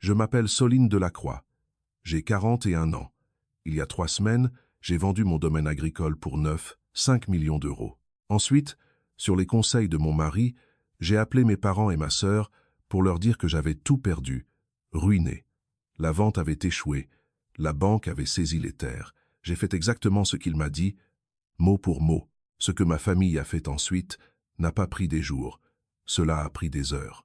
Je m'appelle Soline Delacroix. J'ai 41 ans. Il y a 3 semaines, j'ai vendu mon domaine agricole pour 5 millions d'euros. Ensuite, sur les conseils de mon mari, j'ai appelé mes parents et ma sœur pour leur dire que j'avais tout perdu, ruiné. La vente avait échoué, la banque avait saisi les terres. J'ai fait exactement ce qu'il m'a dit, mot pour mot. Ce que ma famille a fait ensuite n'a pas pris des jours, cela a pris des heures.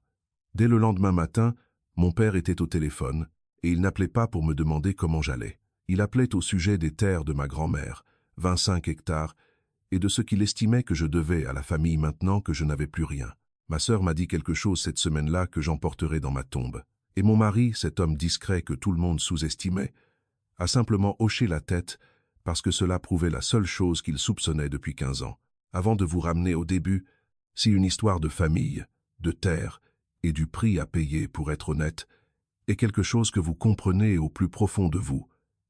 Dès le lendemain matin, mon père était au téléphone et il n'appelait pas pour me demander comment j'allais. Il appelait au sujet des terres de ma grand-mère, 25 hectares, et de ce qu'il estimait que je devais à la famille maintenant que je n'avais plus rien. Ma sœur m'a dit quelque chose cette semaine-là que j'emporterai dans ma tombe. Et mon mari, cet homme discret que tout le monde sous-estimait, a simplement hoché la tête parce que cela prouvait la seule chose qu'il soupçonnait depuis 15 ans. Avant de vous ramener au début, si une histoire de famille, de terre et du prix à payer pour être honnête est quelque chose que vous comprenez au plus profond de vous,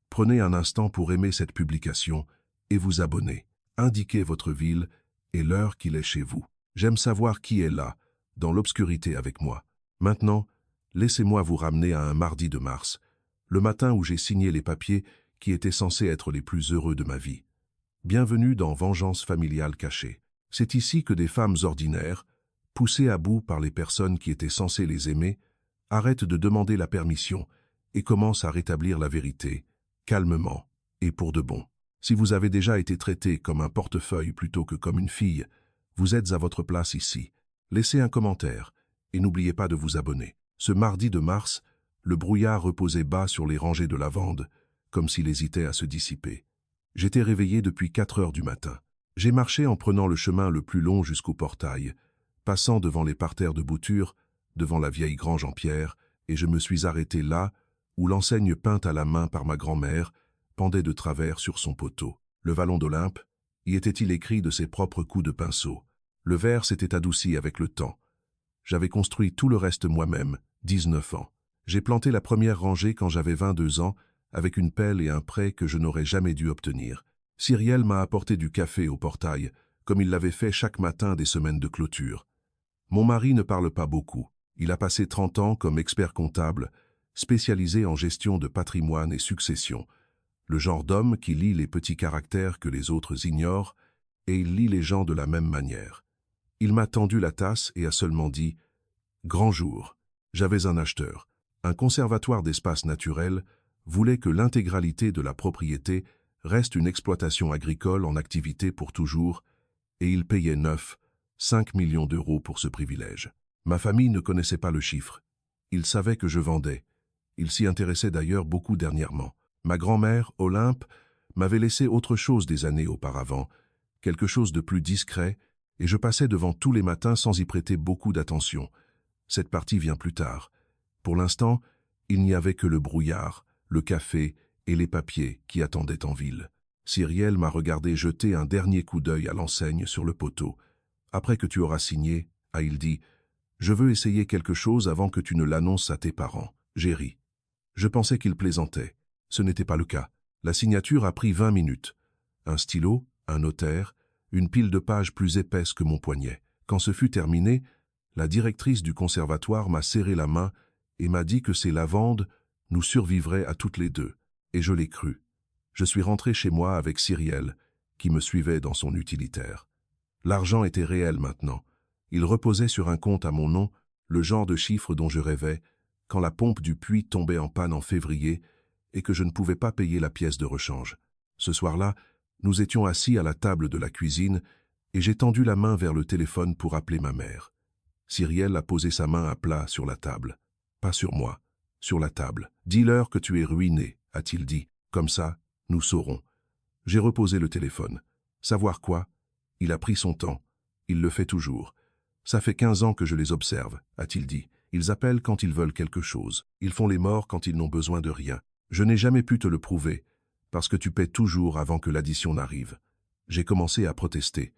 prenez un instant pour aimer cette publication et vous abonner. Indiquez votre ville et l'heure qu'il est chez vous. J'aime savoir qui est là, dans l'obscurité avec moi. Maintenant, laissez-moi vous ramener à un mardi de mars, le matin où j'ai signé les papiers qui étaient censés être les plus heureux de ma vie. Bienvenue dans Vengeance familiale cachée. C'est ici que des femmes ordinaires, poussées à bout par les personnes qui étaient censées les aimer, arrêtent de demander la permission et commencent à rétablir la vérité, calmement et pour de bon. Si vous avez déjà été traité comme un portefeuille plutôt que comme une fille, vous êtes à votre place ici. Laissez un commentaire et n'oubliez pas de vous abonner. Ce mardi de mars, le brouillard reposait bas sur les rangées de lavande, comme s'il hésitait à se dissiper. J'étais réveillé depuis 4 heures du matin. J'ai marché en prenant le chemin le plus long jusqu'au portail, passant devant les parterres de boutures, devant la vieille grange en pierre, et je me suis arrêté là, où l'enseigne peinte à la main par ma grand-mère pendait de travers sur son poteau. Le vallon d'Olympe, y était-il écrit de ses propres coups de pinceau. Le verre s'était adouci avec le temps. J'avais construit tout le reste moi-même, 19 ans. J'ai planté la première rangée quand j'avais 22 ans, avec une pelle et un prêt que je n'aurais jamais dû obtenir. Cyrielle m'a apporté du café au portail, comme il l'avait fait chaque matin des semaines de clôture. Mon mari ne parle pas beaucoup. Il a passé 30 ans comme expert comptable, spécialisé en gestion de patrimoine et succession. Le genre d'homme qui lit les petits caractères que les autres ignorent, et il lit les gens de la même manière. Il m'a tendu la tasse et a seulement dit « Grand jour ». J'avais un acheteur. Un conservatoire d'espaces naturels voulait que l'intégralité de la propriété reste une exploitation agricole en activité pour toujours, et il payait 5 millions d'euros pour ce privilège. Ma famille ne connaissait pas le chiffre. Ils savaient que je vendais. Ils s'y intéressaient d'ailleurs beaucoup dernièrement. Ma grand-mère, Olympe, m'avait laissé autre chose des années auparavant, quelque chose de plus discret, et je passais devant tous les matins sans y prêter beaucoup d'attention. Cette partie vient plus tard. Pour l'instant, il n'y avait que le brouillard, le café et les papiers qui attendaient en ville. Cyrielle m'a regardé jeter un dernier coup d'œil à l'enseigne sur le poteau. « Après que tu auras signé, a-t-il dit, je veux essayer quelque chose avant que tu ne l'annonces à tes parents. » J'ai ri. Je pensais qu'il plaisantait. Ce n'était pas le cas. La signature a pris 20 minutes. Un stylo, un notaire, une pile de pages plus épaisse que mon poignet. Quand ce fut terminé, la directrice du conservatoire m'a serré la main et m'a dit que ces lavandes nous survivraient à toutes les deux. Et je l'ai cru. Je suis rentré chez moi avec Cyrielle, qui me suivait dans son utilitaire. L'argent était réel maintenant. Il reposait sur un compte à mon nom, le genre de chiffre dont je rêvais, quand la pompe du puits tombait en panne en février et que je ne pouvais pas payer la pièce de rechange. Ce soir-là, nous étions assis à la table de la cuisine et j'ai tendu la main vers le téléphone pour appeler ma mère. Cyrielle a posé sa main à plat sur la table. Pas sur moi, sur la table. « Dis-leur que tu es ruiné », a-t-il dit. « Comme ça, nous saurons. » J'ai reposé le téléphone. Savoir quoi? Il a pris son temps. Il le fait toujours. « Ça fait 15 ans que je les observe », a-t-il dit. « Ils appellent quand ils veulent quelque chose. Ils font les morts quand ils n'ont besoin de rien. Je n'ai jamais pu te le prouver, parce que tu paies toujours avant que l'addition n'arrive. » J'ai commencé à protester.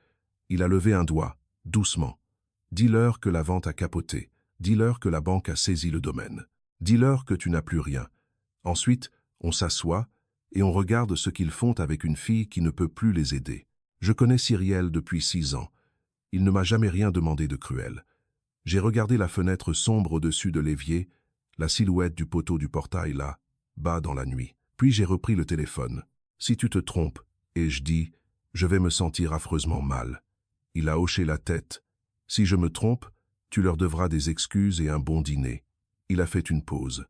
Il a levé un doigt, doucement. « Dis-leur que la vente a capoté. Dis-leur que la banque a saisi le domaine. Dis-leur que tu n'as plus rien. » Ensuite, on s'assoit et on regarde ce qu'ils font avec une fille qui ne peut plus les aider. Je connais Cyrielle depuis 6 ans. Il ne m'a jamais rien demandé de cruel. J'ai regardé la fenêtre sombre au-dessus de l'évier, la silhouette du poteau du portail là, bas dans la nuit. Puis j'ai repris le téléphone. Si tu te trompes, ai-je dit, je vais me sentir affreusement mal. Il a hoché la tête. Si je me trompe, tu leur devras des excuses et un bon dîner. Il a fait une pause.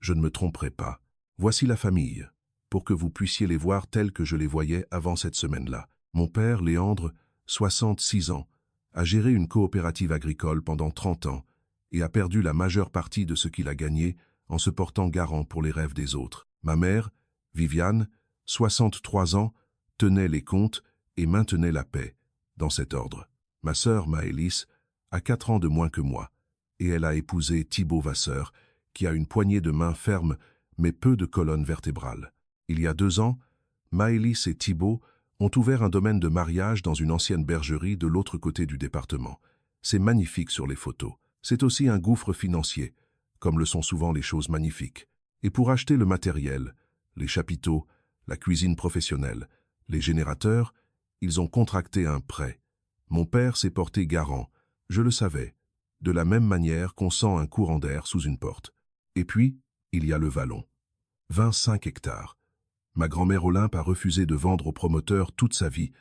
Je ne me tromperai pas. Voici la famille, pour que vous puissiez les voir tels que je les voyais avant cette semaine-là. Mon père, Léandre, 66 ans, a géré une coopérative agricole pendant 30 ans et a perdu la majeure partie de ce qu'il a gagné en se portant garant pour les rêves des autres. Ma mère, Viviane, 63 ans, tenait les comptes et maintenait la paix, dans cet ordre. Ma sœur, Maëlys, a 4 ans de moins que moi, et elle a épousé Thibaut Vasseur, qui a une poignée de main ferme, mais peu de colonne vertébrale. Il y a 2 ans, Maëlys et Thibaut ont ouvert un domaine de mariage dans une ancienne bergerie de l'autre côté du département. C'est magnifique sur les photos. C'est aussi un gouffre financier, comme le sont souvent les choses magnifiques. Et pour acheter le matériel, les chapiteaux, la cuisine professionnelle, les générateurs, ils ont contracté un prêt. Mon père s'est porté garant, je le savais, de la même manière qu'on sent un courant d'air sous une porte. Et puis, il y a le vallon. 25 hectares. Ma grand-mère Olympe a refusé de vendre au promoteur toute sa vie,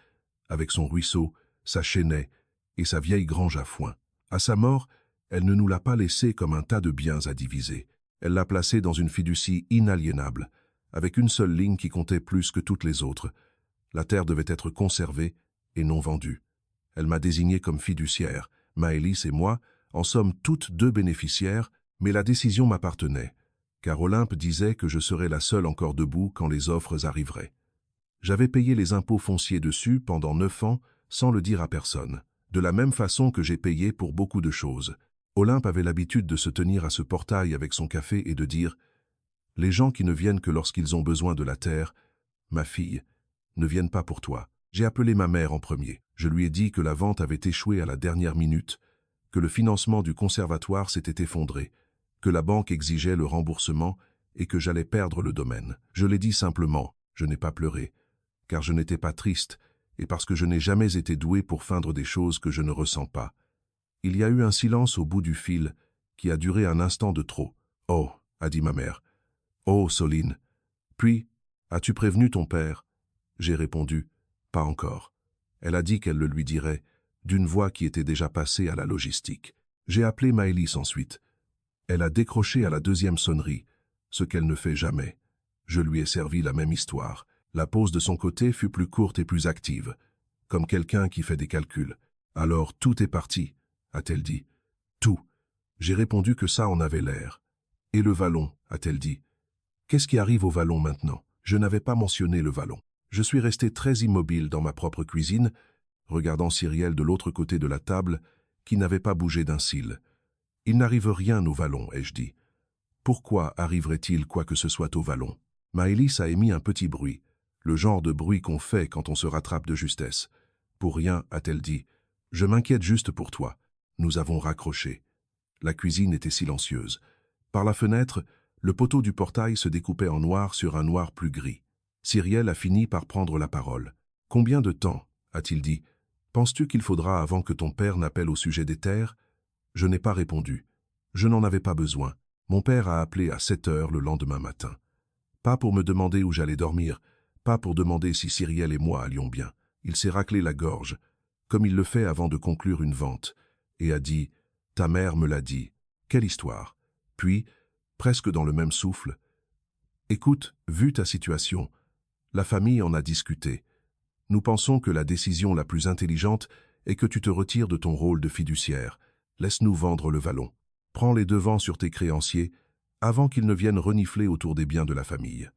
avec son ruisseau, sa chênaie et sa vieille grange à foin. À sa mort, elle ne nous l'a pas laissé comme un tas de biens à diviser. Elle l'a placé dans une fiducie inaliénable, avec une seule ligne qui comptait plus que toutes les autres. La terre devait être conservée et non vendue. Elle m'a désigné comme fiduciaire. Maëlys et moi en sommes toutes 2 bénéficiaires, mais la décision m'appartenait, car Olympe disait que je serais la seule encore debout quand les offres arriveraient. J'avais payé les impôts fonciers dessus pendant 9 ans sans le dire à personne, de la même façon que j'ai payé pour beaucoup de choses. Olympe avait l'habitude de se tenir à ce portail avec son café et de dire « Les gens qui ne viennent que lorsqu'ils ont besoin de la terre, ma fille, ne viennent pas pour toi. » J'ai appelé ma mère en premier. Je lui ai dit que la vente avait échoué à la dernière minute, que le financement du conservatoire s'était effondré, que la banque exigeait le remboursement et que j'allais perdre le domaine. Je l'ai dit simplement, je n'ai pas pleuré, car je n'étais pas triste et parce que je n'ai jamais été doué pour feindre des choses que je ne ressens pas. Il y a eu un silence au bout du fil qui a duré un instant de trop. « Oh » a dit ma mère. « Oh, Soline. Puis, as-tu prévenu ton père ?» J'ai répondu « Pas encore. » Elle a dit qu'elle le lui dirait, d'une voix qui était déjà passée à la logistique. J'ai appelé Maëlys ensuite. Elle a décroché à la 2e sonnerie, ce qu'elle ne fait jamais. Je lui ai servi la même histoire. La pause de son côté fut plus courte et plus active, comme quelqu'un qui fait des calculs. « Alors tout est parti », a-t-elle dit. « Tout. » J'ai répondu que ça en avait l'air. « Et le vallon », a-t-elle dit. « Qu'est-ce qui arrive au vallon maintenant ?» Je n'avais pas mentionné le vallon. Je suis resté très immobile dans ma propre cuisine, regardant Cyrielle de l'autre côté de la table, qui n'avait pas bougé d'un cil. « Il n'arrive rien au vallon, ai-je dit. Pourquoi arriverait-il quoi que ce soit au vallon ?» Maëlys a émis un petit bruit, le genre de bruit qu'on fait quand on se rattrape de justesse. « Pour rien, a-t-elle dit. Je m'inquiète juste pour toi. » Nous avons raccroché. La cuisine était silencieuse. Par la fenêtre, le poteau du portail se découpait en noir sur un noir plus gris. Cyrielle a fini par prendre la parole. « Combien de temps ?» a-t-il dit. « Penses-tu qu'il faudra avant que ton père n'appelle au sujet des terres ?» Je n'ai pas répondu. Je n'en avais pas besoin. Mon père a appelé à 7 heures le lendemain matin. Pas pour me demander où j'allais dormir, pas pour demander si Cyrielle et moi allions bien. Il s'est raclé la gorge, comme il le fait avant de conclure une vente, et a dit « Ta mère me l'a dit. Quelle histoire ?» Puis, presque dans le même souffle, « Écoute, vu ta situation, la famille en a discuté. Nous pensons que la décision la plus intelligente est que tu te retires de ton rôle de fiduciaire. Laisse-nous vendre le vallon. Prends les devants sur tes créanciers avant qu'ils ne viennent renifler autour des biens de la famille. »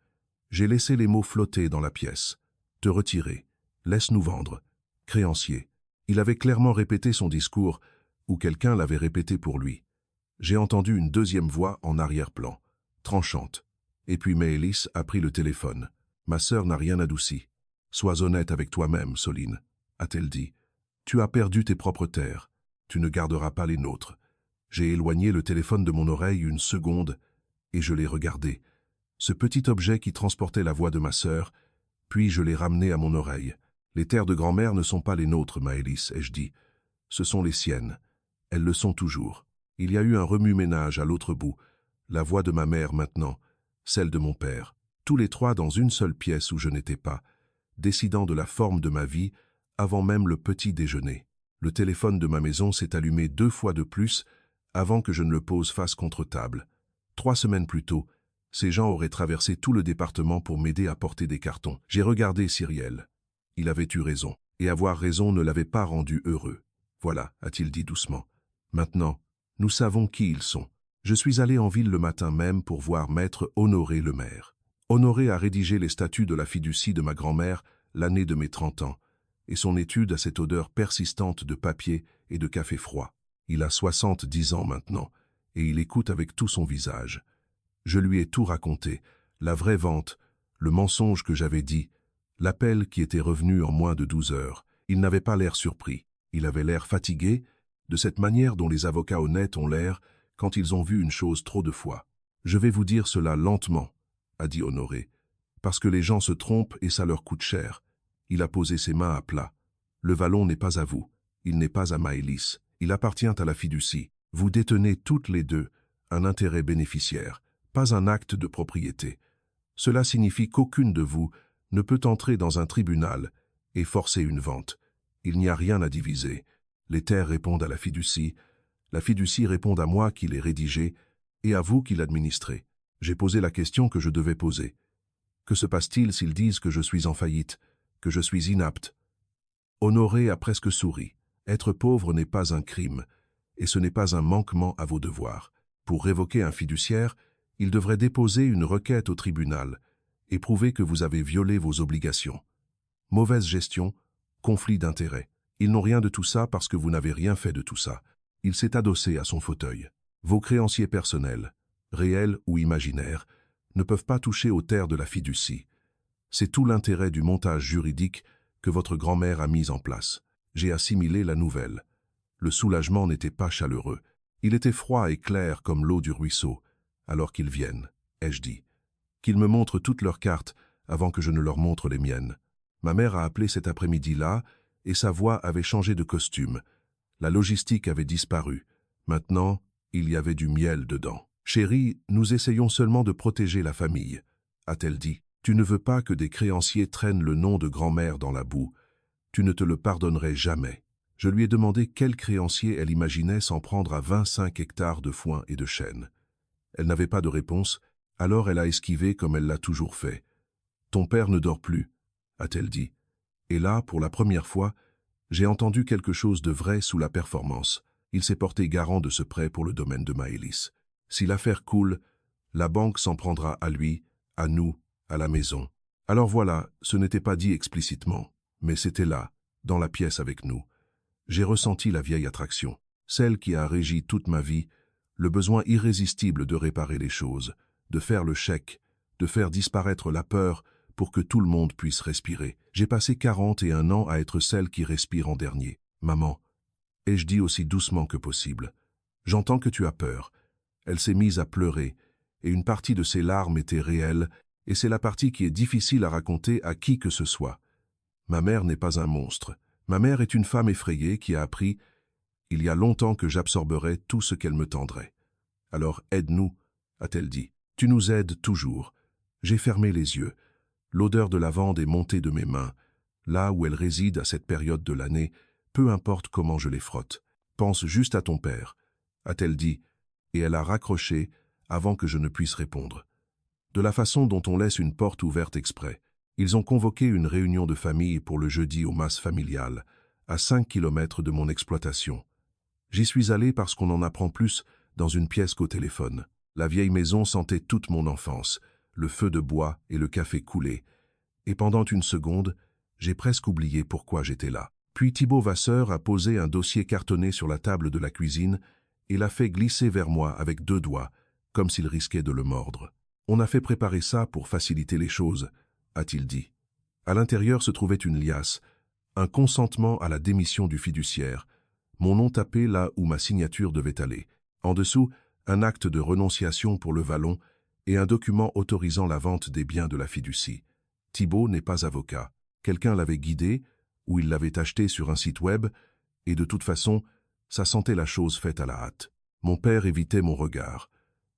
J'ai laissé les mots flotter dans la pièce. « Te retirer. Laisse-nous vendre. Créancier. » Il avait clairement répété son discours, ou quelqu'un l'avait répété pour lui. J'ai entendu une 2e voix en arrière-plan, tranchante. Et puis Maëlys a pris le téléphone. « Ma sœur n'a rien adouci. Sois honnête avec toi-même, Soline, » a-t-elle dit. « Tu as perdu tes propres terres. Tu ne garderas pas les nôtres. » J'ai éloigné le téléphone de mon oreille une seconde et je l'ai regardé. Ce petit objet qui transportait la voix de ma sœur, puis je l'ai ramené à mon oreille. « Les terres de grand-mère ne sont pas les nôtres, Maëlys, ai-je dit. Ce sont les siennes. Elles le sont toujours. » Il y a eu un remue-ménage à l'autre bout. la voix de ma mère maintenant, celle de mon père, tous les trois dans une seule pièce où je n'étais pas, décidant de la forme de ma vie avant même le petit déjeuner. Le téléphone de ma maison s'est allumé 2 fois de plus avant que je ne le pose face contre table. 3 semaines plus tôt, ces gens auraient traversé tout le département pour m'aider à porter des cartons. J'ai regardé Cyriel. Il avait eu raison, et avoir raison ne l'avait pas rendu heureux. Voilà, a-t-il dit doucement. Maintenant, nous savons qui ils sont. Je suis allé en ville le matin même pour voir maître Honoré le maire. Honoré a rédigé les statuts de la fiducie de ma grand-mère l'année de mes 30 ans, et son étude a cette odeur persistante de papier et de café froid. Il a 70 ans maintenant, et il écoute avec tout son visage. Je lui ai tout raconté, la vraie vente, le mensonge que j'avais dit, l'appel qui était revenu en moins de 12 heures. Il n'avait pas l'air surpris, il avait l'air fatigué, de cette manière dont les avocats honnêtes ont l'air quand ils ont vu une chose trop de fois. « Je vais vous dire cela lentement », a dit Honoré, « parce que les gens se trompent et ça leur coûte cher. » Il a posé ses mains à plat. « Le vallon n'est pas à vous, il n'est pas à Maëlys, il appartient à la fiducie. Vous détenez toutes les deux un intérêt bénéficiaire, pas un acte de propriété. Cela signifie qu'aucune de vous ne peut entrer dans un tribunal et forcer une vente. Il n'y a rien à diviser. Les terres répondent à la fiducie répond à moi qui l'ai rédigée et à vous qui l'administrez. J'ai posé la question que je devais poser. Que se passe-t-il s'ils disent que je suis en faillite, que je suis inapte? Honoré a presque souri. Être pauvre n'est pas un crime, et ce n'est pas un manquement à vos devoirs. Pour révoquer un fiduciaire, il devrait déposer une requête au tribunal et prouver que vous avez violé vos obligations. Mauvaise gestion, conflit d'intérêts. Ils n'ont rien de tout ça parce que vous n'avez rien fait de tout ça. Il s'est adossé à son fauteuil. Vos créanciers personnels, réels ou imaginaires, ne peuvent pas toucher aux terres de la fiducie. C'est tout l'intérêt du montage juridique que votre grand-mère a mis en place. J'ai assimilé la nouvelle. Le soulagement n'était pas chaleureux. Il était froid et clair comme l'eau du ruisseau. Alors qu'ils viennent, ai-je dit. Qu'ils me montrent toutes leurs cartes avant que je ne leur montre les miennes. Ma mère a appelé cet après-midi-là et sa voix avait changé de costume. La logistique avait disparu. Maintenant, il y avait du miel dedans. « Chérie, nous essayons seulement de protéger la famille, » a-t-elle dit. « Tu ne veux pas que des créanciers traînent le nom de grand-mère dans la boue. Tu ne te le pardonnerais jamais. » Je lui ai demandé quel créancier elle imaginait s'en prendre à 25 hectares de foin et de chêne. Elle n'avait pas de réponse, alors elle a esquivé comme elle l'a toujours fait. « Ton père ne dort plus, » a-t-elle dit. Et là, pour la première fois, j'ai entendu quelque chose de vrai sous la performance. Il s'est porté garant de ce prêt pour le domaine de Maëlys. Si l'affaire coule, la banque s'en prendra à lui, à nous, à la maison. Alors voilà, ce n'était pas dit explicitement, mais c'était là, dans la pièce avec nous. J'ai ressenti la vieille attraction, celle qui a régi toute ma vie, le besoin irrésistible de réparer les choses, de faire le chèque, de faire disparaître la peur pour que tout le monde puisse respirer. J'ai passé 41 ans à être celle qui respire en dernier. Maman, ai-je dit aussi doucement que possible. J'entends que tu as peur. Elle s'est mise à pleurer, et une partie de ses larmes était réelle, et c'est la partie qui est difficile à raconter à qui que ce soit. Ma mère n'est pas un monstre. Ma mère est une femme effrayée qui a appris, il y a longtemps que j'absorberais tout ce qu'elle me tendrait. Alors aide-nous, a-t-elle dit. Tu nous aides toujours. J'ai fermé les yeux. L'odeur de lavande est montée de mes mains. Là où elle réside à cette période de l'année, peu importe comment je les frotte. Pense juste à ton père, a-t-elle dit, et elle a raccroché avant que je ne puisse répondre. De la façon dont on laisse une porte ouverte exprès. Ils ont convoqué une réunion de famille pour le jeudi au mas familial, à 5 kilomètres de mon exploitation. J'y suis allé parce qu'on en apprend plus dans une pièce qu'au téléphone. La vieille maison sentait toute mon enfance, le feu de bois et le café coulé. Et pendant une seconde, j'ai presque oublié pourquoi j'étais là. Puis Thibaut Vasseur a posé un dossier cartonné sur la table de la cuisine et l'a fait glisser vers moi avec 2 doigts, comme s'il risquait de le mordre. On a fait préparer ça pour faciliter les choses, a-t-il dit. À l'intérieur se trouvait une liasse, un consentement à la démission du fiduciaire, mon nom tapé là où ma signature devait aller. En dessous, un acte de renonciation pour le vallon et un document autorisant la vente des biens de la fiducie. Thibaut n'est pas avocat. Quelqu'un l'avait guidé, ou il l'avait acheté sur un site web, et de toute façon, ça sentait la chose faite à la hâte. Mon père évitait mon regard.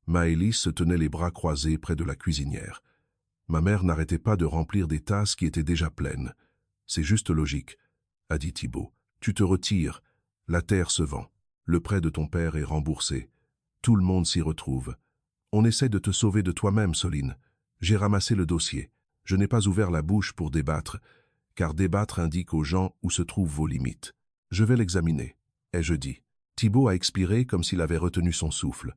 Maëlys se tenait les bras croisés près de la cuisinière. Ma mère n'arrêtait pas de remplir des tasses qui étaient déjà pleines. « C'est juste logique, » a dit Thibault. « Tu te retires, la terre se vend. Le prêt de ton père est remboursé. Tout le monde s'y retrouve. On essaie de te sauver de toi-même, Soline. J'ai ramassé le dossier. Je n'ai pas ouvert la bouche pour débattre, car débattre indique aux gens où se trouvent vos limites. Je vais l'examiner, ai-je dit. Thibault a expiré comme s'il avait retenu son souffle.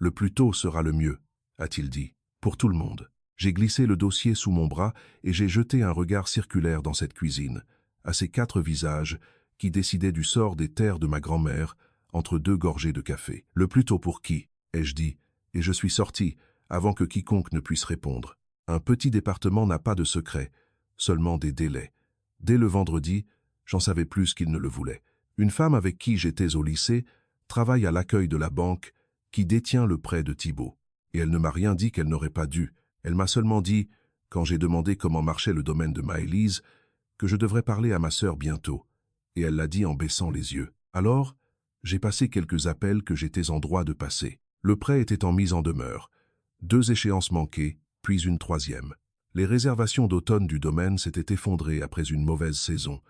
Le plus tôt sera le mieux, a-t-il dit, pour tout le monde. J'ai glissé le dossier sous mon bras et j'ai jeté un regard circulaire dans cette cuisine, à ces 4 visages qui décidaient du sort des terres de ma grand-mère entre 2 gorgées de café. Le plus tôt pour qui, ai-je dit, et je suis sorti avant que quiconque ne puisse répondre. Un petit département n'a pas de secret, seulement des délais. Dès le vendredi, j'en savais plus qu'il ne le voulait. Une femme avec qui j'étais au lycée travaille à l'accueil de la banque qui détient le prêt de Thibault. Et elle ne m'a rien dit qu'elle n'aurait pas dû. Elle m'a seulement dit, quand j'ai demandé comment marchait le domaine de Maëlys, que je devrais parler à ma sœur bientôt. Et elle l'a dit en baissant les yeux. Alors, j'ai passé quelques appels que j'étais en droit de passer. Le prêt était en mise en demeure. 2 échéances manquées, puis une 3e. Les réservations d'automne du domaine s'étaient effondrées après une mauvaise saison,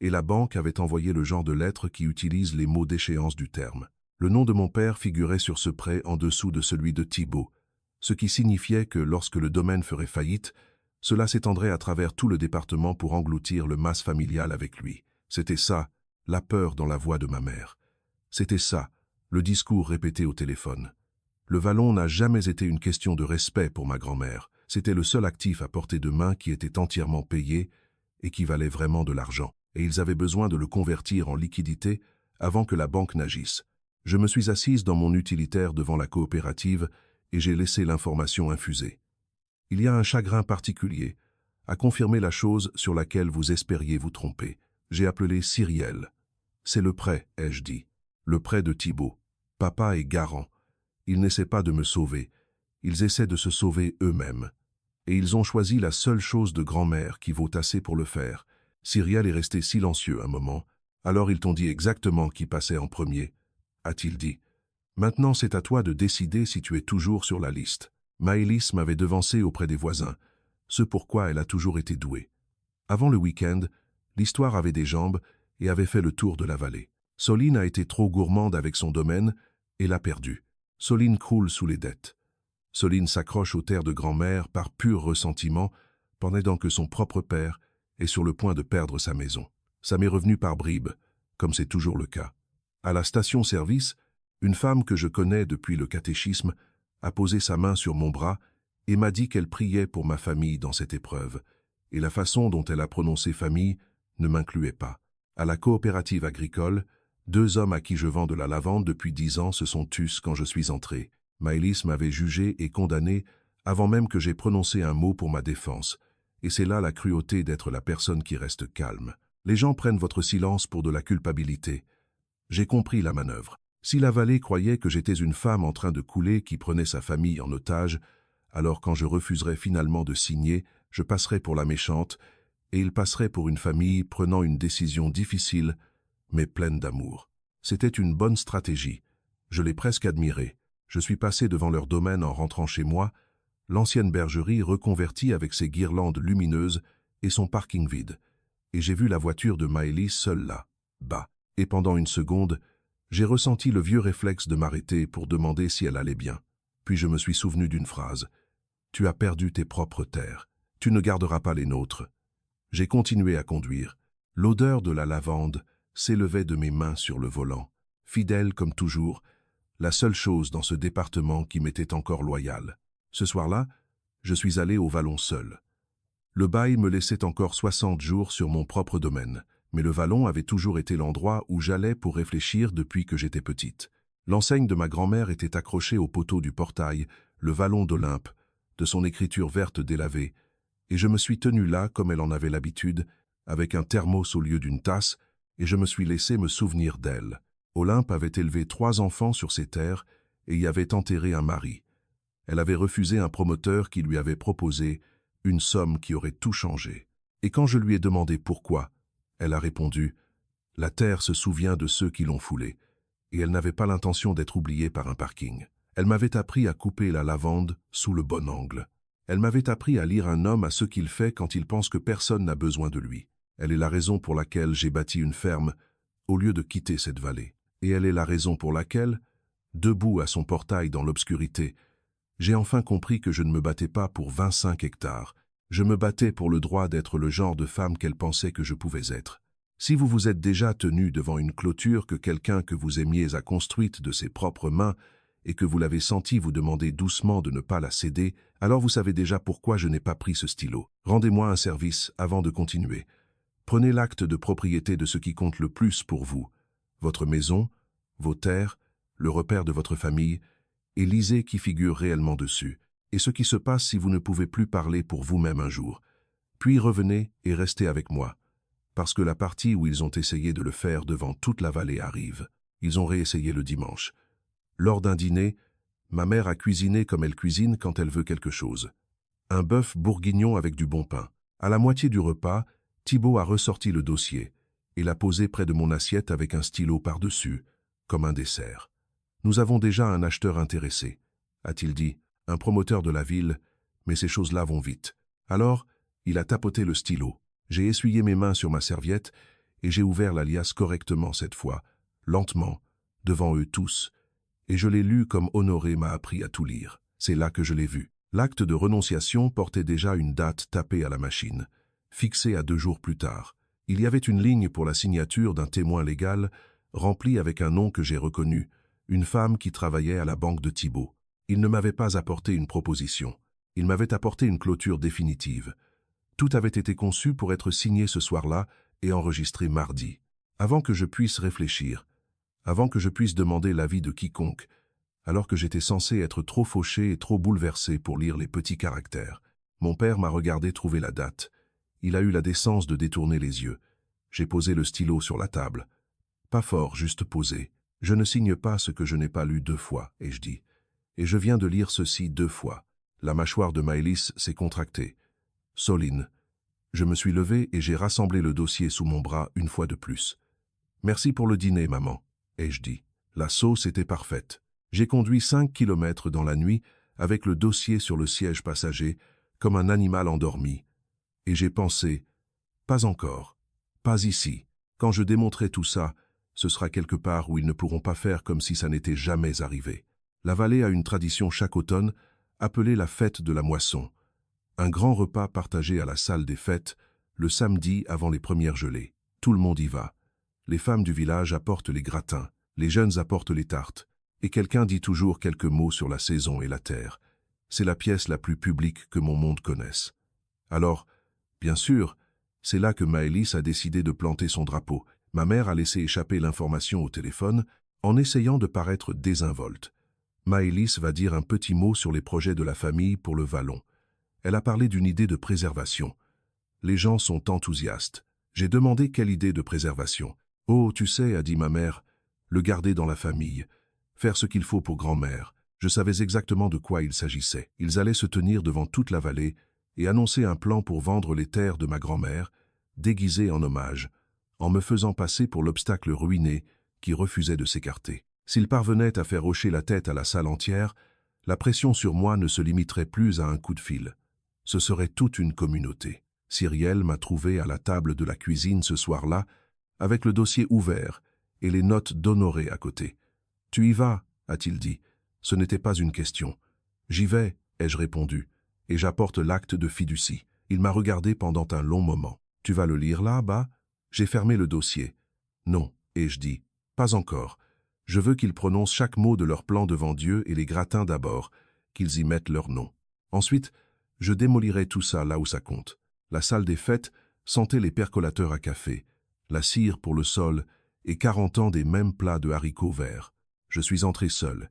et la banque avait envoyé le genre de lettre qui utilise les mots d'échéance du terme. Le nom de mon père figurait sur ce prêt en dessous de celui de Thibault, ce qui signifiait que lorsque le domaine ferait faillite, cela s'étendrait à travers tout le département pour engloutir le mas familial avec lui. C'était ça, la peur dans la voix de ma mère. C'était ça, le discours répété au téléphone. Le vallon n'a jamais été une question de respect pour ma grand-mère. C'était le seul actif à portée de main qui était entièrement payé et qui valait vraiment de l'argent. Et ils avaient besoin de le convertir en liquidité avant que la banque n'agisse. Je me suis assise dans mon utilitaire devant la coopérative et j'ai laissé l'information infuser. Il y a un chagrin particulier à confirmer la chose sur laquelle vous espériez vous tromper. J'ai appelé Cyrielle. C'est le prêt, ai-je dit. Le prêt de Thibault. Papa est garant. Ils n'essaient pas de me sauver. Ils essaient de se sauver eux-mêmes. Et ils ont choisi la seule chose de grand-mère qui vaut assez pour le faire. Cyrielle est resté silencieux un moment. Alors ils t'ont dit exactement qui passait en premier, a-t-il dit. Maintenant c'est à toi de décider si tu es toujours sur la liste. Maëlys m'avait devancé auprès des voisins, ce pourquoi elle a toujours été douée. Avant le week-end, l'histoire avait des jambes et avait fait le tour de la vallée. Soline a été trop gourmande avec son domaine et l'a perdu. Soline croule sous les dettes. Soline s'accroche aux terres de grand-mère par pur ressentiment, pendant que son propre père est sur le point de perdre sa maison. Ça m'est revenu par bribes, comme c'est toujours le cas. À la station-service, une femme que je connais depuis le catéchisme a posé sa main sur mon bras et m'a dit qu'elle priait pour ma famille dans cette épreuve, et la façon dont elle a prononcé famille ne m'incluait pas. À la coopérative agricole, 2 hommes à qui je vends de la lavande depuis 10 ans se sont tus quand je suis entré. Maëlys m'avait jugé et condamné avant même que j'aie prononcé un mot pour ma défense, et c'est là la cruauté d'être la personne qui reste calme. Les gens prennent votre silence pour de la culpabilité. J'ai compris la manœuvre. Si la vallée croyait que j'étais une femme en train de couler qui prenait sa famille en otage, alors quand je refuserais finalement de signer, je passerais pour la méchante, et il passerait pour une famille prenant une décision difficile, mais pleine d'amour. C'était une bonne stratégie. Je l'ai presque admirée. Je suis passé devant leur domaine en rentrant chez moi, l'ancienne bergerie reconvertie avec ses guirlandes lumineuses et son parking vide. Et j'ai vu la voiture de Maëlys seule là, bas. Et pendant une seconde, j'ai ressenti le vieux réflexe de m'arrêter pour demander si elle allait bien. Puis je me suis souvenu d'une phrase. « Tu as perdu tes propres terres. Tu ne garderas pas les nôtres. » J'ai continué à conduire. L'odeur de la lavande s'élevait de mes mains sur le volant. Fidèle comme toujours, la seule chose dans ce département qui m'était encore loyale. Ce soir-là, je suis allé au vallon seul. Le bail me laissait encore 60 jours sur mon propre domaine, mais le vallon avait toujours été l'endroit où j'allais pour réfléchir depuis que j'étais petite. L'enseigne de ma grand-mère était accrochée au poteau du portail, le vallon d'Olympe, de son écriture verte délavée, et je me suis tenu là comme elle en avait l'habitude, avec un thermos au lieu d'une tasse, et je me suis laissé me souvenir d'elle. Olympe avait élevé 3 enfants sur ses terres et y avait enterré un mari. Elle avait refusé un promoteur qui lui avait proposé une somme qui aurait tout changé. Et quand je lui ai demandé pourquoi, elle a répondu « La terre se souvient de ceux qui l'ont foulée, et elle n'avait pas l'intention d'être oubliée par un parking. » Elle m'avait appris à couper la lavande sous le bon angle. Elle m'avait appris à lire un homme à ce qu'il fait quand il pense que personne n'a besoin de lui. Elle est la raison pour laquelle j'ai bâti une ferme au lieu de quitter cette vallée. Et elle est la raison pour laquelle, debout à son portail dans l'obscurité, j'ai enfin compris que je ne me battais pas pour 25 hectares. Je me battais pour le droit d'être le genre de femme qu'elle pensait que je pouvais être. Si vous vous êtes déjà tenu devant une clôture que quelqu'un que vous aimiez a construite de ses propres mains et que vous l'avez senti vous demander doucement de ne pas la céder, alors vous savez déjà pourquoi je n'ai pas pris ce stylo. Rendez-moi un service avant de continuer. Prenez l'acte de propriété de ce qui compte le plus pour vous, votre maison, vos terres, le repère de votre famille, et lisez qui figure réellement dessus, et ce qui se passe si vous ne pouvez plus parler pour vous-même un jour. Puis revenez et restez avec moi, parce que la partie où ils ont essayé de le faire devant toute la vallée arrive. Ils ont réessayé le dimanche. Lors d'un dîner, ma mère a cuisiné comme elle cuisine quand elle veut quelque chose. Un bœuf bourguignon avec du bon pain. À la moitié du repas, Thibaut a ressorti le dossier et l'a posé près de mon assiette avec un stylo par-dessus, comme un dessert. « Nous avons déjà un acheteur intéressé, » a-t-il dit, un promoteur de la ville, mais ces choses-là vont vite. Alors, il a tapoté le stylo. J'ai essuyé mes mains sur ma serviette et j'ai ouvert la liasse correctement cette fois, lentement, devant eux tous, et je l'ai lu comme Honoré m'a appris à tout lire. C'est là que je l'ai vu. L'acte de renonciation portait déjà une date tapée à la machine, fixée à 2 jours plus tard. Il y avait une ligne pour la signature d'un témoin légal, remplie avec un nom que j'ai reconnu, une femme qui travaillait à la banque de Thibaut. Il ne m'avait pas apporté une proposition. Il m'avait apporté une clôture définitive. Tout avait été conçu pour être signé ce soir-là et enregistré mardi. Avant que je puisse réfléchir, avant que je puisse demander l'avis de quiconque, alors que j'étais censé être trop fauché et trop bouleversé pour lire les petits caractères, mon père m'a regardé trouver la date. Il a eu la décence de détourner les yeux. J'ai posé le stylo sur la table. Pas fort, juste posé. Je ne signe pas ce que je n'ai pas lu 2 fois, ai-je dit. Et je viens de lire ceci 2 fois. La mâchoire de Maëlys s'est contractée. Soline. Je me suis levé et j'ai rassemblé le dossier sous mon bras une fois de plus. Merci pour le dîner, maman, ai-je dit. La sauce était parfaite. J'ai conduit 5 kilomètres dans la nuit avec le dossier sur le siège passager, comme un animal endormi. Et j'ai pensé, pas encore, pas ici. Quand je démontrerai tout ça, ce sera quelque part où ils ne pourront pas faire comme si ça n'était jamais arrivé. La vallée a une tradition chaque automne, appelée la fête de la moisson. Un grand repas partagé à la salle des fêtes, le samedi avant les premières gelées. Tout le monde y va. Les femmes du village apportent les gratins, les jeunes apportent les tartes, et quelqu'un dit toujours quelques mots sur la saison et la terre. C'est la pièce la plus publique que mon monde connaisse. Alors, bien sûr, c'est là que Maëlys a décidé de planter son drapeau. Ma mère a laissé échapper l'information au téléphone en essayant de paraître désinvolte. Maëlys va dire un petit mot sur les projets de la famille pour le vallon. Elle a parlé d'une idée de préservation. Les gens sont enthousiastes. J'ai demandé quelle idée de préservation. « Oh, tu sais, a dit ma mère, le garder dans la famille, faire ce qu'il faut pour grand-mère. » Je savais exactement de quoi il s'agissait. Ils allaient se tenir devant toute la vallée et annoncer un plan pour vendre les terres de ma grand-mère, déguisé en hommage, en me faisant passer pour l'obstacle ruiné qui refusait de s'écarter. S'ils parvenaient à faire hocher la tête à la salle entière, la pression sur moi ne se limiterait plus à un coup de fil. Ce serait toute une communauté. Cyrielle m'a trouvé à la table de la cuisine ce soir-là, avec le dossier ouvert et les notes d'Honoré à côté. « Tu y vas ?» a-t-il dit. Ce n'était pas une question. « J'y vais », ai-je répondu, et j'apporte l'acte de fiducie. Il m'a regardé pendant un long moment. « Tu vas le lire là, bas ?» J'ai fermé le dossier. « Non », ai-je dit. « Pas encore. Je veux qu'ils prononcent chaque mot de leur plan devant Dieu et les gratins d'abord, qu'ils y mettent leur nom. Ensuite, je démolirai tout ça là où ça compte. » La salle des fêtes sentait les percolateurs à café, la cire pour le sol et 40 ans des mêmes plats de haricots verts. Je suis entré seul,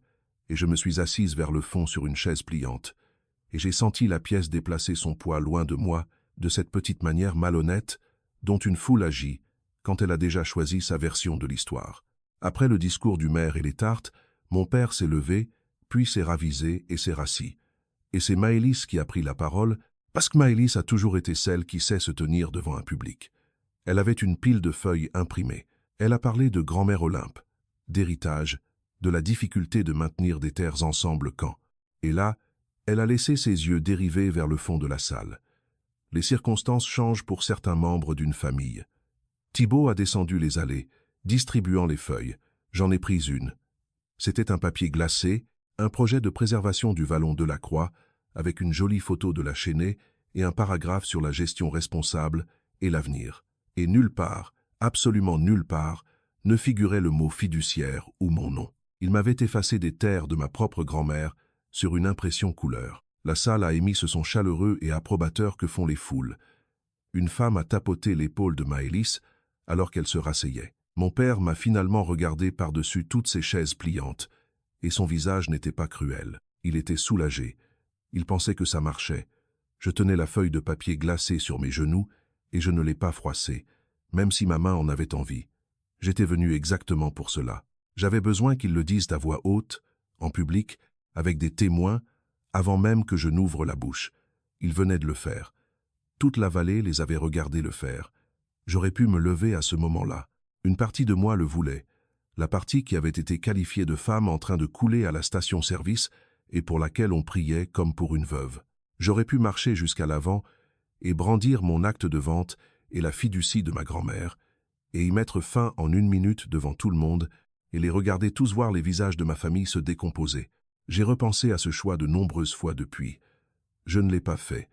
et je me suis assise vers le fond sur une chaise pliante, et j'ai senti la pièce déplacer son poids loin de moi de cette petite manière malhonnête dont une foule agit quand elle a déjà choisi sa version de l'histoire. Après le discours du maire et les tartes, mon père s'est levé, puis s'est ravisé et s'est rassis. Et c'est Maëlys qui a pris la parole, parce que Maëlys a toujours été celle qui sait se tenir devant un public. Elle avait une pile de feuilles imprimées. Elle a parlé de grand-mère Olympe, d'héritage, de la difficulté de maintenir des terres ensemble quand. Et là, elle a laissé ses yeux dériver vers le fond de la salle. Les circonstances changent pour certains membres d'une famille. Thibaut a descendu les allées, distribuant les feuilles. J'en ai pris une. C'était un papier glacé, un projet de préservation du vallon de la Croix, avec une jolie photo de la Chênaie et un paragraphe sur la gestion responsable et l'avenir. Et nulle part, absolument nulle part, ne figurait le mot fiduciaire ou mon nom. Il m'avait effacé des terres de ma propre grand-mère sur une impression couleur. La salle a émis ce son chaleureux et approbateur que font les foules. Une femme a tapoté l'épaule de Maëlys alors qu'elle se rasseyait. Mon père m'a finalement regardé par-dessus toutes ces chaises pliantes, et son visage n'était pas cruel. Il était soulagé. Il pensait que ça marchait. Je tenais la feuille de papier glacée sur mes genoux, et je ne l'ai pas froissée, même si ma main en avait envie. J'étais venu exactement pour cela. J'avais besoin qu'ils le disent à voix haute, en public, avec des témoins, avant même que je n'ouvre la bouche. Ils venaient de le faire. Toute la vallée les avait regardés le faire. J'aurais pu me lever à ce moment-là. Une partie de moi le voulait. La partie qui avait été qualifiée de femme en train de couler à la station-service et pour laquelle on priait comme pour une veuve. J'aurais pu marcher jusqu'à l'avant et brandir mon acte de vente et la fiducie de ma grand-mère, et y mettre fin en 1 minute devant tout le monde et les regarder tous voir les visages de ma famille se décomposer. J'ai repensé à ce choix de nombreuses fois depuis. Je ne l'ai pas fait.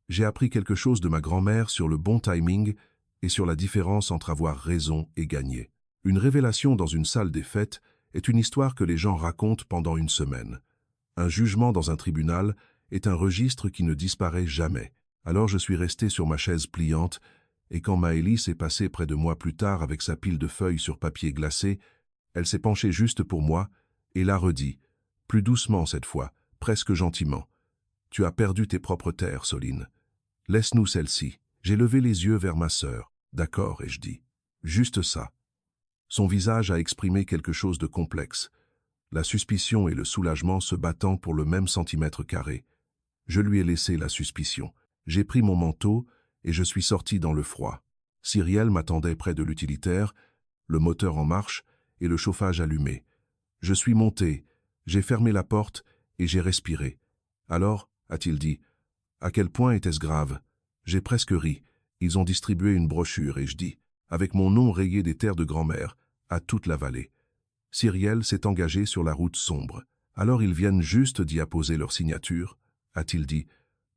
J'ai appris quelque chose de ma grand-mère sur le bon timing et sur la différence entre avoir raison et gagner. Une révélation dans une salle des fêtes est une histoire que les gens racontent pendant une semaine. Un jugement dans un tribunal est un registre qui ne disparaît jamais. Alors je suis resté sur ma chaise pliante, et quand Maëlys est passée près de moi plus tard avec sa pile de feuilles sur papier glacé, elle s'est penchée juste pour moi et l'a redit, plus doucement cette fois, presque gentiment. « Tu as perdu tes propres terres, Soline. Laisse-nous celle-ci. » J'ai levé les yeux vers ma sœur. « D'accord, ai-je dit. Juste ça. » Son visage a exprimé quelque chose de complexe, la suspicion et le soulagement se battant pour le même centimètre carré. Je lui ai laissé la suspicion. J'ai pris mon manteau et je suis sorti dans le froid. Cyrielle m'attendait près de l'utilitaire, le moteur en marche et le chauffage allumé. Je suis monté, j'ai fermé la porte et j'ai respiré. « Alors, a-t-il dit, à quel point était-ce grave ?» J'ai presque ri. Ils ont distribué une brochure et je dis, avec mon nom rayé des terres de grand-mère, à toute la vallée. Cyrielle s'est engagée sur la route sombre. Alors ils viennent juste d'y apposer leur signature, a-t-il dit,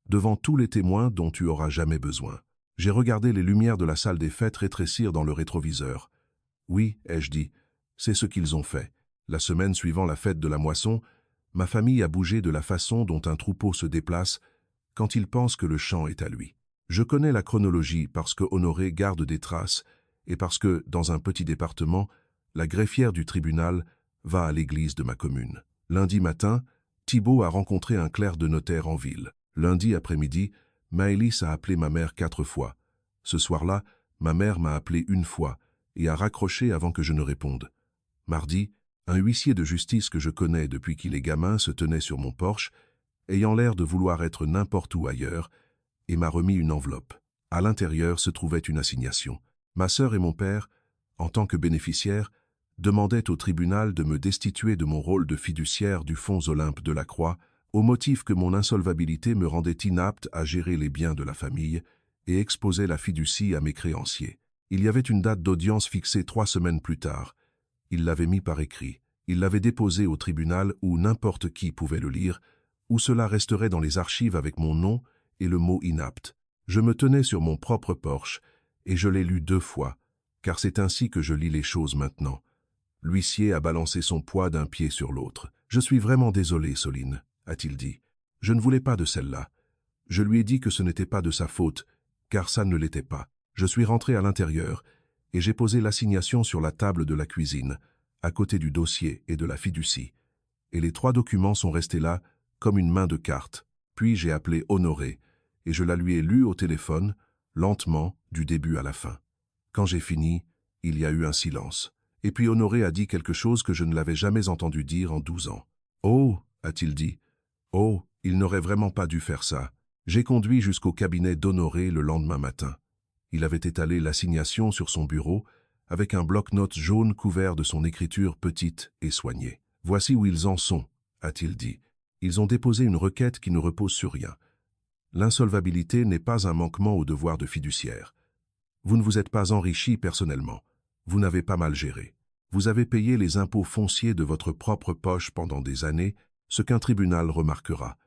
devant tous les témoins dont tu auras jamais besoin. J'ai regardé les lumières de la salle des fêtes rétrécir dans le rétroviseur. Oui, ai-je dit, c'est ce qu'ils ont fait. La semaine suivant la fête de la moisson, ma famille a bougé de la façon dont un troupeau se déplace quand il pense que le champ est à lui. Je connais la chronologie parce que Honoré garde des traces et parce que, dans un petit département, la greffière du tribunal va à l'église de ma commune. Lundi matin, Thibaut a rencontré un clerc de notaire en ville. Lundi après-midi, Maëlys a appelé ma mère 4 fois. Ce soir-là, ma mère m'a appelé 1 fois et a raccroché avant que je ne réponde. Mardi, un huissier de justice que je connais depuis qu'il est gamin se tenait sur mon porche, ayant l'air de vouloir être n'importe où ailleurs, et m'a remis une enveloppe. À l'intérieur se trouvait une assignation. Ma sœur et mon père, en tant que bénéficiaires, demandaient au tribunal de me destituer de mon rôle de fiduciaire du Fonds Olympe de la Croix, au motif que mon insolvabilité me rendait inapte à gérer les biens de la famille et exposait la fiducie à mes créanciers. Il y avait une date d'audience fixée 3 semaines plus tard. Il l'avait mis par écrit. Il l'avait déposé au tribunal où n'importe qui pouvait le lire, où cela resterait dans les archives avec mon nom et le mot inapte. Je me tenais sur mon propre porche et je l'ai lu 2 fois, car c'est ainsi que je lis les choses maintenant. L'huissier a balancé son poids d'un pied sur l'autre. « Je suis vraiment désolé, Soline, a-t-il dit. Je ne voulais pas de celle-là. Je lui ai dit que ce n'était pas de sa faute, car ça ne l'était pas. Je suis rentré à l'intérieur et j'ai posé l'assignation sur la table de la cuisine, à côté du dossier et de la fiducie. Et les 3 documents sont restés là, comme une main de cartes. Puis j'ai appelé Honoré, et je la lui ai lue au téléphone, lentement, du début à la fin. Quand j'ai fini, il y a eu un silence. Et puis Honoré a dit quelque chose que je ne l'avais jamais entendu dire en 12 ans. « Oh » a-t-il dit. « Oh, il n'aurait vraiment pas dû faire ça. » J'ai conduit jusqu'au cabinet d'Honoré le lendemain matin. Il avait étalé l'assignation sur son bureau, avec un bloc-notes jaune couvert de son écriture petite et soignée. Voici où ils en sont, a-t-il dit. Ils ont déposé une requête qui ne repose sur rien. L'insolvabilité n'est pas un manquement au devoir de fiduciaire. Vous ne vous êtes pas enrichi personnellement. Vous n'avez pas mal géré. Vous avez payé les impôts fonciers de votre propre poche pendant des années, ce qu'un tribunal remarquera.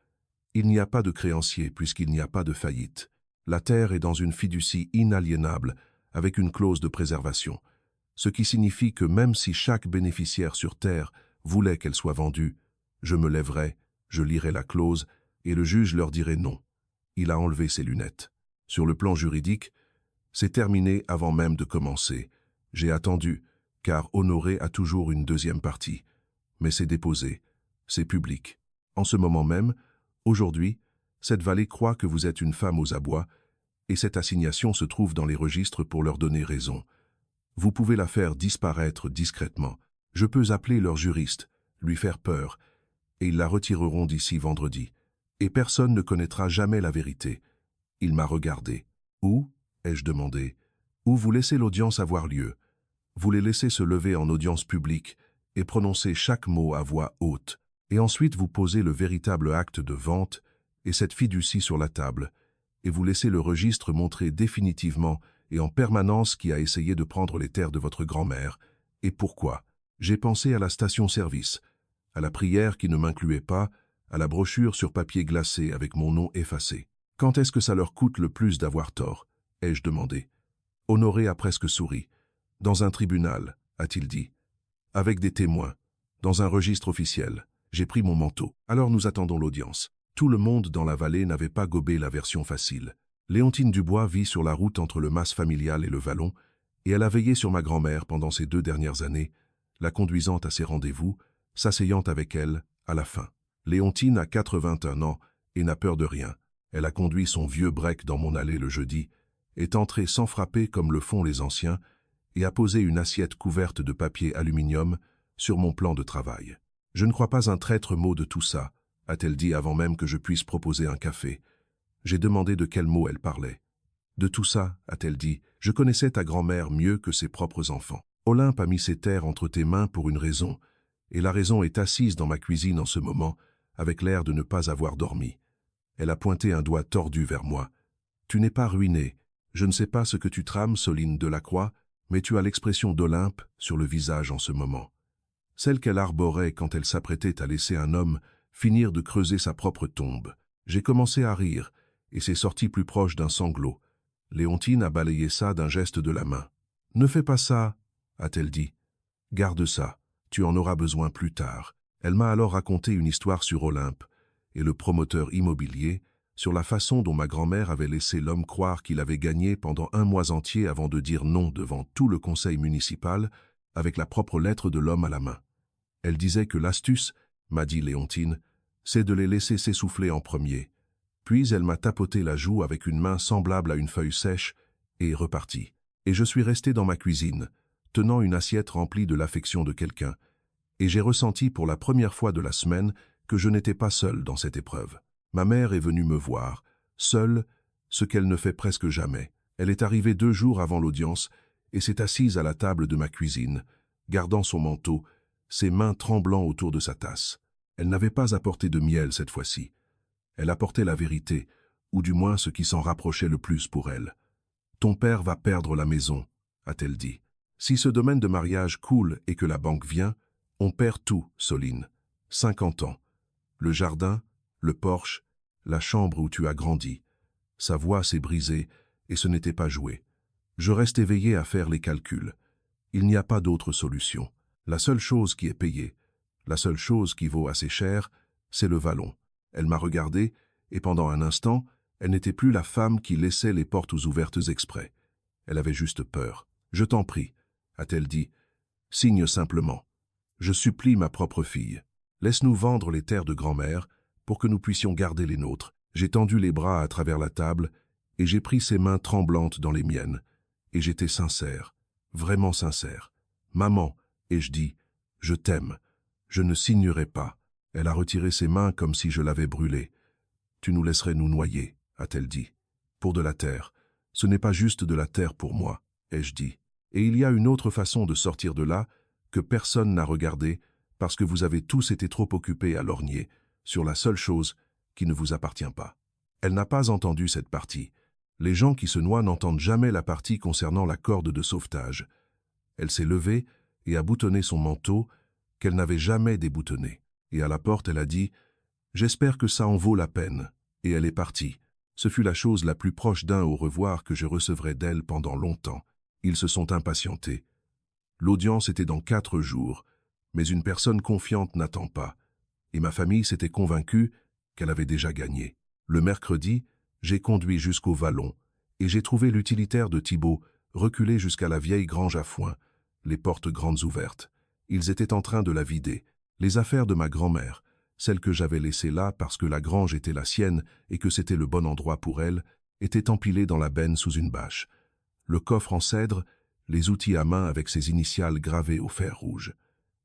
Il n'y a pas de créancier puisqu'il n'y a pas de faillite. La terre est dans une fiducie inaliénable avec une clause de préservation, ce qui signifie que même si chaque bénéficiaire sur terre voulait qu'elle soit vendue, je me lèverais, je lirais la clause et le juge leur dirait non. Il a enlevé ses lunettes. Sur le plan juridique, c'est terminé avant même de commencer. J'ai attendu, car Honoré a toujours une deuxième partie. Mais c'est déposé, c'est public. En ce moment même, aujourd'hui, cette vallée croit que vous êtes une femme aux abois, et cette assignation se trouve dans les registres pour leur donner raison. Vous pouvez la faire disparaître discrètement. Je peux appeler leur juriste, lui faire peur, et ils la retireront d'ici vendredi. Et personne ne connaîtra jamais la vérité. Il m'a regardé. Où, ai-je demandé, où vous laissez l'audience avoir lieu. Vous les laissez se lever en audience publique et prononcer chaque mot à voix haute. Et ensuite vous posez le véritable acte de vente et cette fiducie sur la table. Et vous laissez le registre montrer définitivement et en permanence qui a essayé de prendre les terres de votre grand-mère. Et pourquoi? J'ai pensé à la station-service, à la prière qui ne m'incluait pas, à la brochure sur papier glacé avec mon nom effacé. Quand est-ce que ça leur coûte le plus d'avoir tort? Ai-je demandé. Honoré a presque souri. Dans un tribunal, a-t-il dit. Avec des témoins. Dans un registre officiel. J'ai pris mon manteau. Alors nous attendons l'audience. Tout le monde dans la vallée n'avait pas gobé la version facile. Léontine Dubois vit sur la route entre le mas familial et le vallon, et elle a veillé sur ma grand-mère pendant ces 2 dernières années, la conduisant à ses rendez-vous, s'asseyant avec elle à la fin. Léontine a 81 ans et n'a peur de rien. Elle a conduit son vieux break dans mon allée le jeudi, est entrée sans frapper comme le font les anciens, et a posé une assiette couverte de papier aluminium sur mon plan de travail. Je ne crois pas un traître mot de tout ça, a-t-elle dit avant même que je puisse proposer un café. J'ai demandé de quel mot elle parlait. De tout ça, a-t-elle dit, je connaissais ta grand-mère mieux que ses propres enfants. Olympe a mis ses terres entre tes mains pour une raison, et la raison est assise dans ma cuisine en ce moment, avec l'air de ne pas avoir dormi. Elle a pointé un doigt tordu vers moi. Tu n'es pas ruiné. Je ne sais pas ce que tu trames, Soline Delacroix, mais tu as l'expression d'Olympe sur le visage en ce moment. Celle qu'elle arborait quand elle s'apprêtait à laisser un homme finir de creuser sa propre tombe. J'ai commencé à rire, et c'est sorti plus proche d'un sanglot. Léontine a balayé ça d'un geste de la main. « Ne fais pas ça, a-t-elle dit. Garde ça, tu en auras besoin plus tard. Elle m'a alors raconté une histoire sur Olympe et le promoteur immobilier, sur la façon dont ma grand-mère avait laissé l'homme croire qu'il avait gagné pendant 1 mois entier avant de dire non devant tout le conseil municipal, avec la propre lettre de l'homme à la main. Elle disait que l'astuce, m'a dit Léontine, c'est de les laisser s'essouffler en premier. Puis elle m'a tapoté la joue avec une main semblable à une feuille sèche et est repartie. Et je suis resté dans ma cuisine, tenant une assiette remplie de l'affection de quelqu'un, et j'ai ressenti pour la première fois de la semaine que je n'étais pas seul dans cette épreuve. Ma mère est venue me voir, seule, ce qu'elle ne fait presque jamais. Elle est arrivée 2 jours avant l'audience et s'est assise à la table de ma cuisine, gardant son manteau, ses mains tremblant autour de sa tasse. Elle n'avait pas apporté de miel cette fois-ci. Elle apportait la vérité, ou du moins ce qui s'en rapprochait le plus pour elle. « Ton père va perdre la maison », a-t-elle dit. « Si ce domaine de mariage coule et que la banque vient, on perd tout, Soline. 50 ans. Le jardin, le porche, la chambre où tu as grandi. » Sa voix s'est brisée et ce n'était pas joué. Je reste éveillé à faire les calculs. Il n'y a pas d'autre solution. La seule chose qui est payée, la seule chose qui vaut assez cher, c'est le vallon. Elle m'a regardé et pendant un instant, elle n'était plus la femme qui laissait les portes ouvertes exprès. Elle avait juste peur. « Je t'en prie, » a-t-elle dit. « Signe simplement. Je supplie ma propre fille. Laisse-nous vendre les terres de grand-mère pour que nous puissions garder les nôtres. » J'ai tendu les bras à travers la table et j'ai pris ses mains tremblantes dans les miennes. Et j'étais sincère, vraiment sincère. « Maman, » ai-je dit, « je t'aime. Je ne signerai pas. » Elle a retiré ses mains comme si je l'avais brûlée. « Tu nous laisserais nous noyer, » a-t-elle dit. « Pour de la terre. Ce n'est pas juste de la terre pour moi, » ai-je dit. Et il y a une autre façon de sortir de là que personne n'a regardé parce que vous avez tous été trop occupés à lorgner sur la seule chose qui ne vous appartient pas. Elle n'a pas entendu cette partie. Les gens qui se noient n'entendent jamais la partie concernant la corde de sauvetage. Elle s'est levée et a boutonné son manteau, qu'elle n'avait jamais déboutonné. Et à la porte, elle a dit « J'espère que ça en vaut la peine », et elle est partie. Ce fut la chose la plus proche d'un au revoir que je recevrai d'elle pendant longtemps. Ils se sont impatientés. L'audience était dans 4 jours, mais une personne confiante n'attend pas, et ma famille s'était convaincue qu'elle avait déjà gagné. Le mercredi, j'ai conduit jusqu'au Vallon, et j'ai trouvé l'utilitaire de Thibault reculé jusqu'à la vieille grange à foin, les portes grandes ouvertes. Ils étaient en train de la vider. Les affaires de ma grand-mère, celles que j'avais laissées là parce que la grange était la sienne et que c'était le bon endroit pour elle, étaient empilées dans la benne sous une bâche. Le coffre en cèdre, les outils à main avec ses initiales gravées au fer rouge.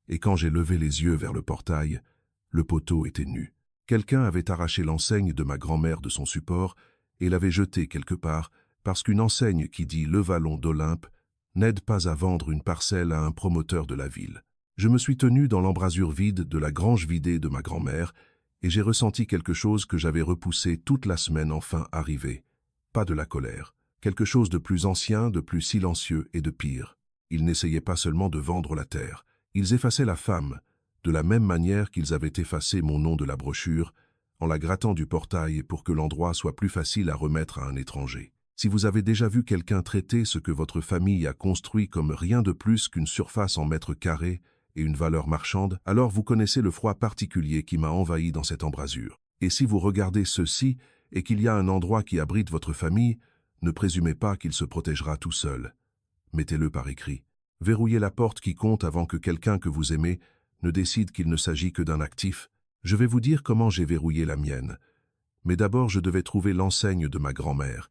Et quand j'ai levé les yeux vers le portail, le poteau était nu. Quelqu'un avait arraché l'enseigne de ma grand-mère de son support et l'avait jetée quelque part, parce qu'une enseigne qui dit « Le Vallon d'Olympe » n'aide pas à vendre une parcelle à un promoteur de la ville. Je me suis tenu dans l'embrasure vide de la grange vidée de ma grand-mère et j'ai ressenti quelque chose que j'avais repoussé toute la semaine enfin arrivé. Pas de la colère. Quelque chose de plus ancien, de plus silencieux et de pire. Ils n'essayaient pas seulement de vendre la terre. Ils effaçaient la femme, de la même manière qu'ils avaient effacé mon nom de la brochure, en la grattant du portail pour que l'endroit soit plus facile à remettre à un étranger. Si vous avez déjà vu quelqu'un traiter ce que votre famille a construit comme rien de plus qu'une surface en mètres carrés et une valeur marchande, alors vous connaissez le froid particulier qui m'a envahi dans cette embrasure. Et si vous regardez ceci et qu'il y a un endroit qui abrite votre famille, ne présumez pas qu'il se protégera tout seul. Mettez-le par écrit. Verrouillez la porte qui compte avant que quelqu'un que vous aimez ne décide qu'il ne s'agit que d'un actif. Je vais vous dire comment j'ai verrouillé la mienne. Mais d'abord, je devais trouver l'enseigne de ma grand-mère,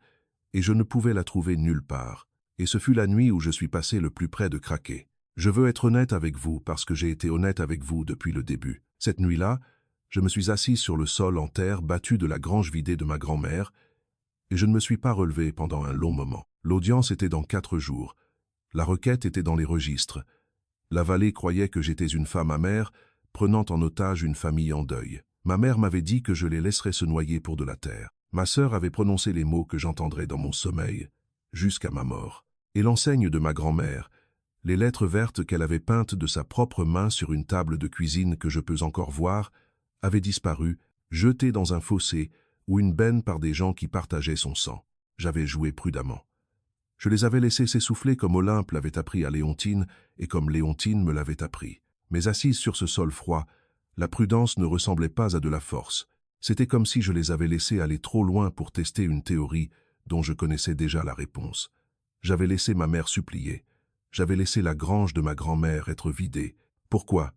et je ne pouvais la trouver nulle part. Et ce fut la nuit où je suis passé le plus près de craquer. Je veux être honnête avec vous parce que j'ai été honnête avec vous depuis le début. Cette nuit-là, je me suis assis sur le sol en terre battu de la grange vidée de ma grand-mère, et je ne me suis pas relevé pendant un long moment. L'audience était dans 4 jours. La requête était dans les registres. La vallée croyait que j'étais une femme amère, prenant en otage une famille en deuil. Ma mère m'avait dit que je les laisserais se noyer pour de la terre. Ma sœur avait prononcé les mots que j'entendrais dans mon sommeil, jusqu'à ma mort. Et l'enseigne de ma grand-mère, les lettres vertes qu'elle avait peintes de sa propre main sur une table de cuisine que je peux encore voir, avaient disparu, jetées dans un fossé ou une benne par des gens qui partageaient son sang. J'avais joué prudemment. Je les avais laissés s'essouffler comme Olympe l'avait appris à Léontine et comme Léontine me l'avait appris. Mais assise sur ce sol froid, la prudence ne ressemblait pas à de la force. C'était comme si je les avais laissés aller trop loin pour tester une théorie dont je connaissais déjà la réponse. J'avais laissé ma mère supplier. J'avais laissé la grange de ma grand-mère être vidée. Pourquoi?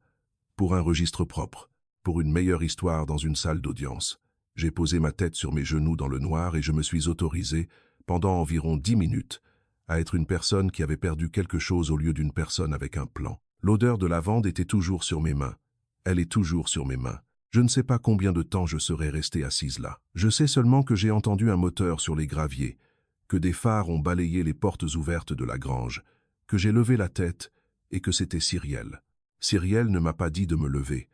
Pour un registre propre, pour une meilleure histoire dans une salle d'audience. J'ai posé ma tête sur mes genoux dans le noir et je me suis autorisé, pendant environ 10 minutes, à être une personne qui avait perdu quelque chose au lieu d'une personne avec un plan. L'odeur de lavande était toujours sur mes mains. Elle est toujours sur mes mains. Je ne sais pas combien de temps je serai restée assise là. Je sais seulement que j'ai entendu un moteur sur les graviers, que des phares ont balayé les portes ouvertes de la grange, que j'ai levé la tête et que c'était Cyrielle. Cyrielle ne m'a pas dit de me lever.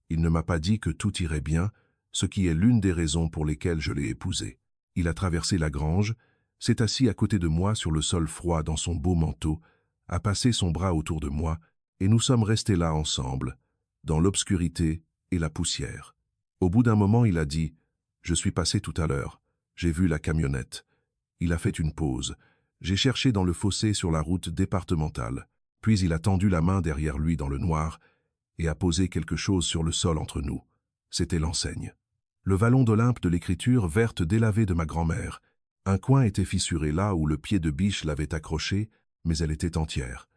Il ne m'a pas dit que tout irait bien, ce qui est l'une des raisons pour lesquelles je l'ai épousé. Il a traversé la grange, s'est assis à côté de moi sur le sol froid dans son beau manteau, a passé son bras autour de moi, et nous sommes restés là ensemble, dans l'obscurité et la poussière. Au bout d'un moment, il a dit « Je suis passé tout à l'heure, j'ai vu la camionnette. » Il a fait une pause. J'ai cherché dans le fossé sur la route départementale. Puis il a tendu la main derrière lui dans le noir et a posé quelque chose sur le sol entre nous. C'était l'enseigne. Le vallon d'Olympe de l'écriture verte délavée de ma grand-mère. Un coin était fissuré là où le pied de biche l'avait accroché, mais elle était entière.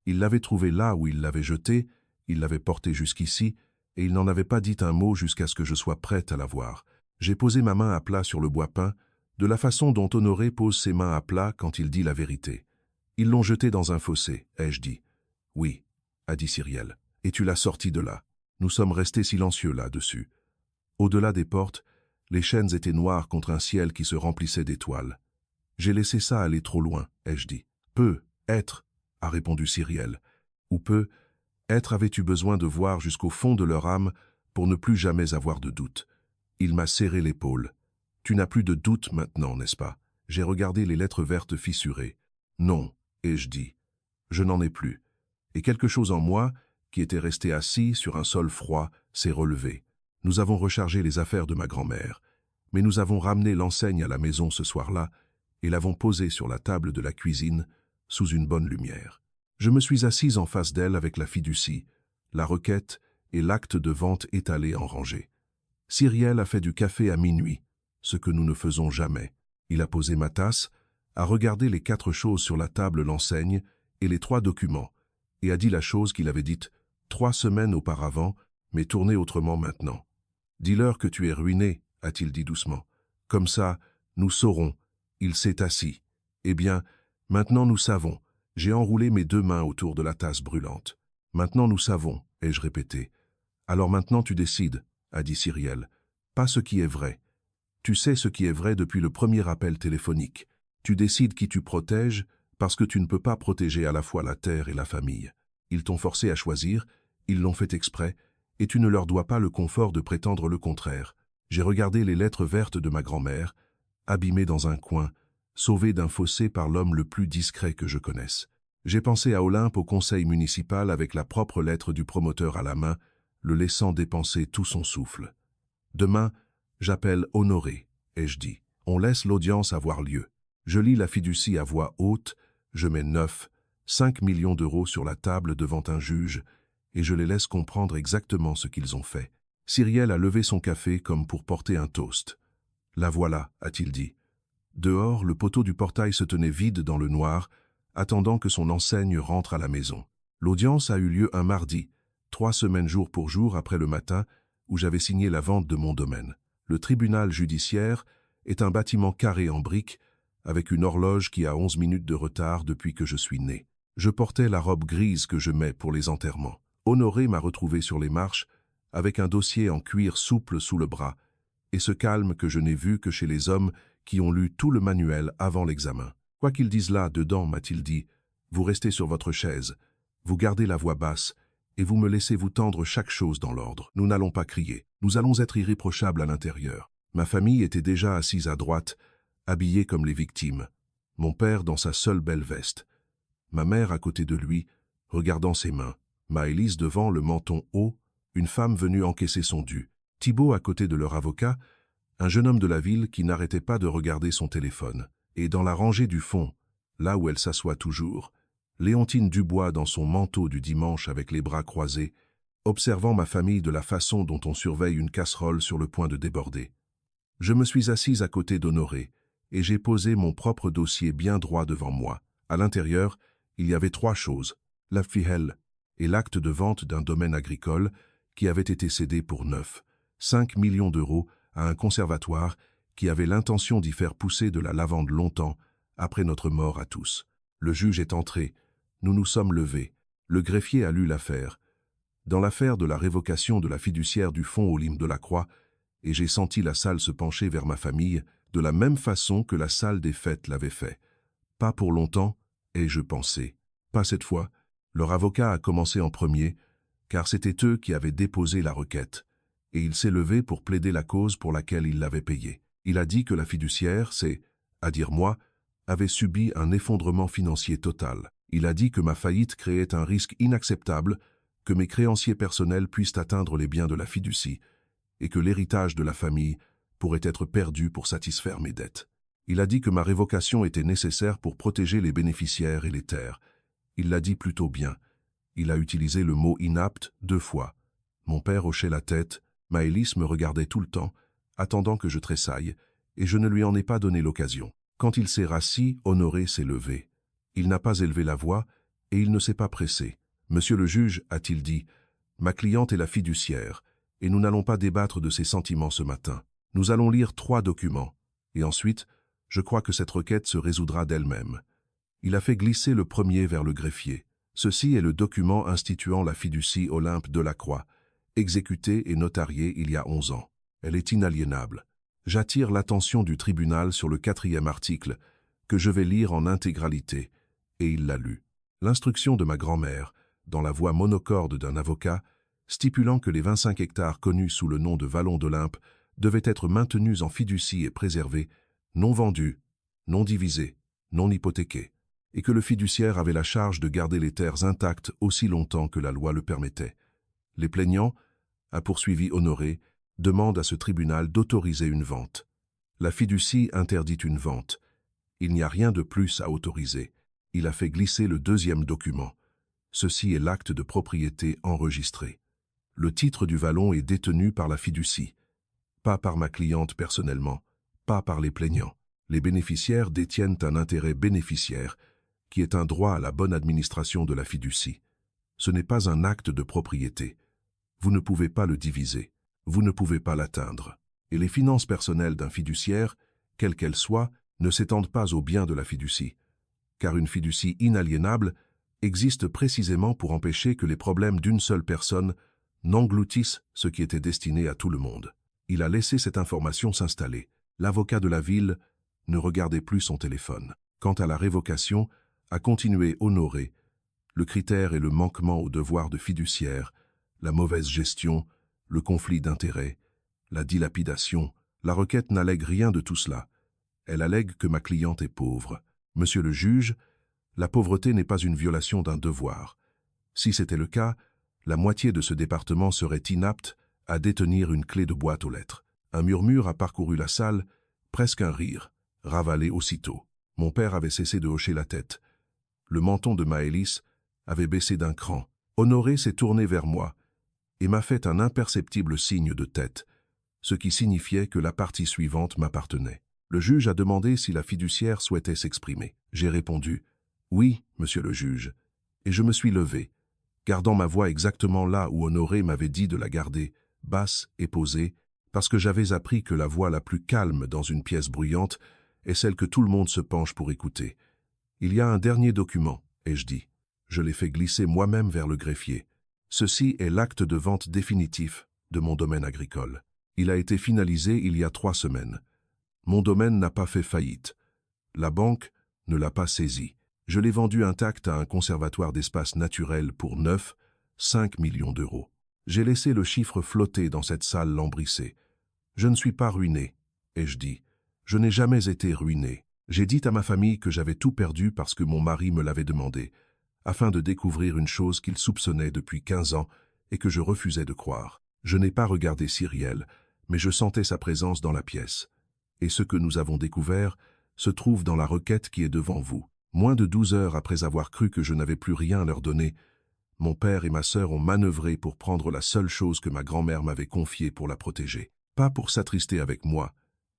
Il l'avait trouvée là où il l'avait jetée, il l'avait portée jusqu'ici, et il n'en avait pas dit un mot jusqu'à ce que je sois prête à la voir. J'ai posé ma main à plat sur le bois peint, de la façon dont Honoré pose ses mains à plat quand il dit la vérité. Ils l'ont jeté dans un fossé, ai-je dit. Oui, a dit Cyrielle. Et tu l'as sorti de là. Nous sommes restés silencieux là-dessus. Au-delà des portes, les chênes étaient noirs contre un ciel qui se remplissait d'étoiles. J'ai laissé ça aller trop loin, ai-je dit. Peut être, a répondu Cyrielle. Ou peut Être avait-tu besoin de voir jusqu'au fond de leur âme pour ne plus jamais avoir de doute. Il m'a serré l'épaule. Tu n'as plus de doute maintenant, n'est-ce pas? J'ai regardé les lettres vertes fissurées. Non, ai-je dit. Je n'en ai plus. Et quelque chose en moi, qui était resté assis sur un sol froid, s'est relevé. Nous avons rechargé les affaires de ma grand-mère, mais nous avons ramené l'enseigne à la maison ce soir-là et l'avons posée sur la table de la cuisine, sous une bonne lumière. Je me suis assise en face d'elle avec la fiducie, la requête et l'acte de vente étalés en rangée. Cyriel a fait du café à minuit, ce que nous ne faisons jamais. Il a posé ma tasse, a regardé les 4 choses sur la table, l'enseigne et les 3 documents, et a dit la chose qu'il avait dite 3 semaines auparavant, mais tournée autrement maintenant. « Dis-leur que tu es ruiné, a-t-il dit doucement. Comme ça, nous saurons. Il s'est assis. Eh bien, maintenant nous savons. J'ai enroulé mes 2 mains autour de la tasse brûlante. Maintenant nous savons, ai-je répété. Alors maintenant tu décides, a dit Cyriel. Pas ce qui est vrai. Tu sais ce qui est vrai depuis le premier appel téléphonique. Tu décides qui tu protèges parce que tu ne peux pas protéger à la fois la terre et la famille. Ils t'ont forcé à choisir, ils l'ont fait exprès, et tu ne leur dois pas le confort de prétendre le contraire. J'ai regardé les lettres vertes de ma grand-mère, abîmées dans un coin, sauvées d'un fossé par l'homme le plus discret que je connaisse. J'ai pensé à Olympe au conseil municipal avec la propre lettre du promoteur à la main, le laissant dépenser tout son souffle. Demain, j'appelle Honoré, ai-je dit. On laisse l'audience avoir lieu. Je lis la fiducie à voix haute, je mets 5 millions d'euros sur la table devant un juge, et je les laisse comprendre exactement ce qu'ils ont fait. Cyriel a levé son café comme pour porter un toast. La voilà, a-t-il dit. Dehors, le poteau du portail se tenait vide dans le noir, attendant que son enseigne rentre à la maison. L'audience a eu lieu un mardi, 3 semaines jour pour jour après le matin où j'avais signé la vente de mon domaine. Le tribunal judiciaire est un bâtiment carré en briques avec une horloge qui a 11 minutes de retard depuis que je suis né. Je portais la robe grise que je mets pour les enterrements. Honoré m'a retrouvé sur les marches avec un dossier en cuir souple sous le bras et ce calme que je n'ai vu que chez les hommes qui ont lu tout le manuel avant l'examen. Quoi qu'ils disent là, dedans, m'a-t-il dit, vous restez sur votre chaise, vous gardez la voix basse, et vous me laissez vous tendre chaque chose dans l'ordre. Nous n'allons pas crier, nous allons être irréprochables à l'intérieur. Ma famille était déjà assise à droite, habillée comme les victimes. Mon père dans sa seule belle veste. Ma mère à côté de lui, regardant ses mains. Maëlys devant, le menton haut, une femme venue encaisser son dû. Thibault à côté de leur avocat, un jeune homme de la ville qui n'arrêtait pas de regarder son téléphone. Et dans la rangée du fond, là où elle s'assoit toujours, Léontine Dubois dans son manteau du dimanche avec les bras croisés, observant ma famille de la façon dont on surveille une casserole sur le point de déborder. Je me suis assise à côté d'Honoré, et j'ai posé mon propre dossier bien droit devant moi. À l'intérieur, il y avait 3 choses, la FIHEL et l'acte de vente d'un domaine agricole qui avait été cédé pour 5 millions d'euros à un conservatoire qui avait l'intention d'y faire pousser de la lavande longtemps, après notre mort à tous. Le juge est entré, nous nous sommes levés, le greffier a lu l'affaire. Dans l'affaire de la révocation de la fiduciaire du fonds Olympe de la Croix, et j'ai senti la salle se pencher vers ma famille, de la même façon que la salle des fêtes l'avait fait. Pas pour longtemps, ai-je pensé. Pas cette fois. Leur avocat a commencé en premier, car c'était eux qui avaient déposé la requête, et il s'est levé pour plaider la cause pour laquelle il l'avait payé. Il a dit que la fiduciaire, à dire moi, avait subi un effondrement financier total. Il a dit que ma faillite créait un risque inacceptable, que mes créanciers personnels puissent atteindre les biens de la fiducie, et que l'héritage de la famille pourrait être perdu pour satisfaire mes dettes. Il a dit que ma révocation était nécessaire pour protéger les bénéficiaires et les terres. Il l'a dit plutôt bien. Il a utilisé le mot inapte 2 fois. Mon père hochait la tête, Maëlys me regardait tout le temps, attendant que je tressaille, et je ne lui en ai pas donné l'occasion. Quand il s'est rassis, Honoré s'est levé. Il n'a pas élevé la voix, et il ne s'est pas pressé. « Monsieur le juge, a-t-il dit, ma cliente est la fiduciaire, et nous n'allons pas débattre de ses sentiments ce matin. Nous allons lire 3 documents, et ensuite, je crois que cette requête se résoudra d'elle-même. » Il a fait glisser le premier vers le greffier. Ceci est le document instituant la fiducie Olympe de la Croix, exécutée et notariée il y a 11 ans. Elle est inaliénable. J'attire l'attention du tribunal sur le 4e article, que je vais lire en intégralité, et il l'a lu. L'instruction de ma grand-mère, dans la voix monocorde d'un avocat, stipulant que les 25 hectares connus sous le nom de Vallon d'Olympe devaient être maintenus en fiducie et préservés, non vendus, non divisés, non hypothéqués, et que le fiduciaire avait la charge de garder les terres intactes aussi longtemps que la loi le permettait. Les plaignants, a poursuivi Honoré, demandent à ce tribunal d'autoriser une vente. La fiducie interdit une vente. Il n'y a rien de plus à autoriser. Il a fait glisser le deuxième document. Ceci est l'acte de propriété enregistré. Le titre du vallon est détenu par la fiducie. Pas par ma cliente personnellement, pas par les plaignants. Les bénéficiaires détiennent un intérêt bénéficiaire, qui est un droit à la bonne administration de la fiducie. Ce n'est pas un acte de propriété. Vous ne pouvez pas le diviser. Vous ne pouvez pas l'atteindre. Et les finances personnelles d'un fiduciaire, quelles qu'elles soient, ne s'étendent pas au bien de la fiducie. Car une fiducie inaliénable existe précisément pour empêcher que les problèmes d'une seule personne n'engloutissent ce qui était destiné à tout le monde. Il a laissé cette information s'installer. L'avocat de la ville ne regardait plus son téléphone. Quant à la révocation, a continué Honoré. Le critère est le manquement au devoir de fiduciaire, la mauvaise gestion, le conflit d'intérêts, la dilapidation. La requête n'allègue rien de tout cela. Elle allègue que ma cliente est pauvre. Monsieur le juge, la pauvreté n'est pas une violation d'un devoir. Si c'était le cas, la moitié de ce département serait inapte à détenir une clé de boîte aux lettres. Un murmure a parcouru la salle, presque un rire, ravalé aussitôt. Mon père avait cessé de hocher la tête. Le menton de Maëlys avait baissé d'un cran. Honoré s'est tourné vers moi et m'a fait un imperceptible signe de tête, ce qui signifiait que la partie suivante m'appartenait. Le juge a demandé si la fiduciaire souhaitait s'exprimer. J'ai répondu « Oui, monsieur le juge », et je me suis levé, gardant ma voix exactement là où Honoré m'avait dit de la garder, basse et posée, parce que j'avais appris que la voix la plus calme dans une pièce bruyante est celle que tout le monde se penche pour écouter. Il y a un dernier document, ai-je dit. Je l'ai fait glisser moi-même vers le greffier. Ceci est l'acte de vente définitif de mon domaine agricole. Il a été finalisé il y a 3 semaines. Mon domaine n'a pas fait faillite. La banque ne l'a pas saisi. Je l'ai vendu intact à un conservatoire d'espaces naturels pour 5 millions d'euros. J'ai laissé le chiffre flotter dans cette salle lambrissée. Je ne suis pas ruiné, ai-je dit. Je n'ai jamais été ruiné. J'ai dit à ma famille que j'avais tout perdu parce que mon mari me l'avait demandé, afin de découvrir une chose qu'il soupçonnait depuis 15 ans et que je refusais de croire. Je n'ai pas regardé Cyrielle, mais je sentais sa présence dans la pièce. Et ce que nous avons découvert se trouve dans la requête qui est devant vous. Moins de 12 heures après avoir cru que je n'avais plus rien à leur donner, mon père et ma sœur ont manœuvré pour prendre la seule chose que ma grand-mère m'avait confiée pour la protéger. Pas pour s'attrister avec moi,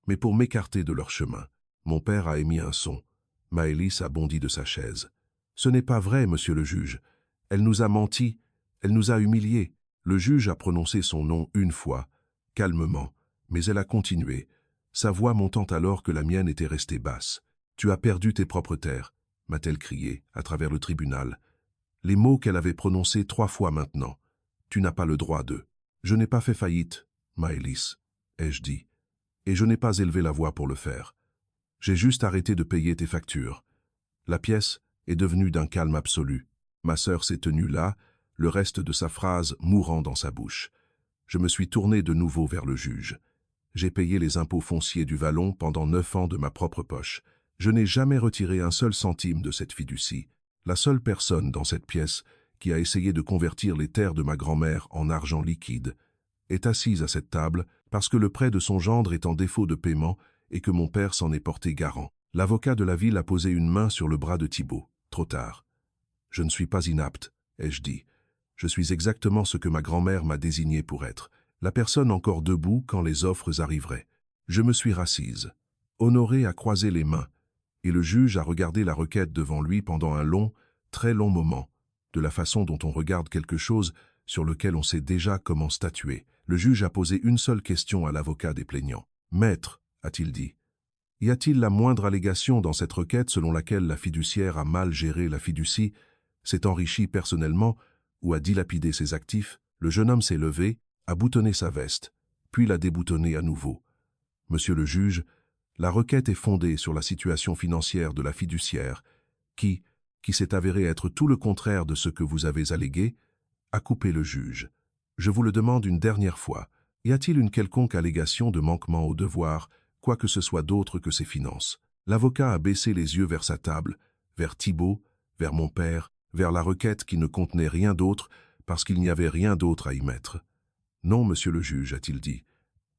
mais pour m'écarter de leur chemin. Mon père a émis un son. Maëlys a bondi de sa chaise. « Ce n'est pas vrai, monsieur le juge. Elle nous a menti, elle nous a humiliés. » Le juge a prononcé son nom une fois, calmement, mais elle a continué, sa voix montant alors que la mienne était restée basse. « Tu as perdu tes propres terres, » m'a-t-elle crié, à travers le tribunal. Les mots qu'elle avait prononcés 3 fois maintenant. « Tu n'as pas le droit de... » « Je n'ai pas fait faillite, Maëlys, » ai-je dit, « et je n'ai pas élevé la voix pour le faire. J'ai juste arrêté de payer tes factures. » La pièce est devenue d'un calme absolu. Ma sœur s'est tenue là, le reste de sa phrase mourant dans sa bouche. Je me suis tourné de nouveau vers le juge. J'ai payé les impôts fonciers du Vallon pendant 9 ans de ma propre poche. Je n'ai jamais retiré un seul centime de cette fiducie. La seule personne dans cette pièce qui a essayé de convertir les terres de ma grand-mère en argent liquide est assise à cette table parce que le prêt de son gendre est en défaut de paiement et que mon père s'en est porté garant. L'avocat de la ville a posé une main sur le bras de Thibault. Trop tard. Je ne suis pas inapte, ai-je dit. Je suis exactement ce que ma grand-mère m'a désigné pour être, la personne encore debout quand les offres arriveraient. Je me suis rassise. Honoré a croisé les mains, et le juge a regardé la requête devant lui pendant un long, très long moment, de la façon dont on regarde quelque chose sur lequel on sait déjà comment statuer. Le juge a posé une seule question à l'avocat des plaignants. « Maître, a-t-il dit, y a-t-il la moindre allégation dans cette requête selon laquelle la fiduciaire a mal géré la fiducie, s'est enrichi personnellement ou a dilapidé ses actifs ?» Le jeune homme s'est levé, a boutonné sa veste, puis l'a déboutonnée à nouveau. « Monsieur le juge, la requête est fondée sur la situation financière de la fiduciaire, qui, qui s'est avéré être tout le contraire de ce que vous avez allégué, a coupé le juge. Je vous le demande une dernière fois. Y a-t-il une quelconque allégation de manquement au devoir, quoi que ce soit d'autre que ses finances? L'avocat a baissé les yeux vers sa table, vers Thibault, vers mon père, vers la requête qui ne contenait rien d'autre, parce qu'il n'y avait rien d'autre à y mettre. Non, monsieur le juge, a-t-il dit.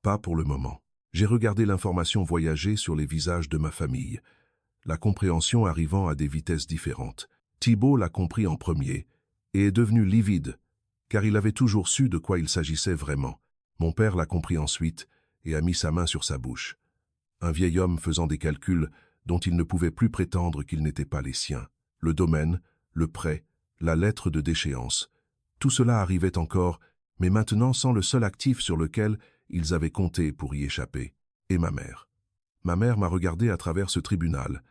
Pas pour le moment. J'ai regardé l'information voyager sur les visages de ma famille, la compréhension arrivant à des vitesses différentes. Thibault l'a compris en premier, et est devenu livide, car il avait toujours su de quoi il s'agissait vraiment. Mon père l'a compris ensuite, et a mis sa main sur sa bouche. Un vieil homme faisant des calculs dont il ne pouvait plus prétendre qu'ils n'étaient pas les siens. Le domaine, le prêt, la lettre de déchéance. Tout cela arrivait encore, mais maintenant sans le seul actif sur lequel ils avaient compté pour y échapper. Et ma mère. Ma mère m'a regardé à travers ce tribunal,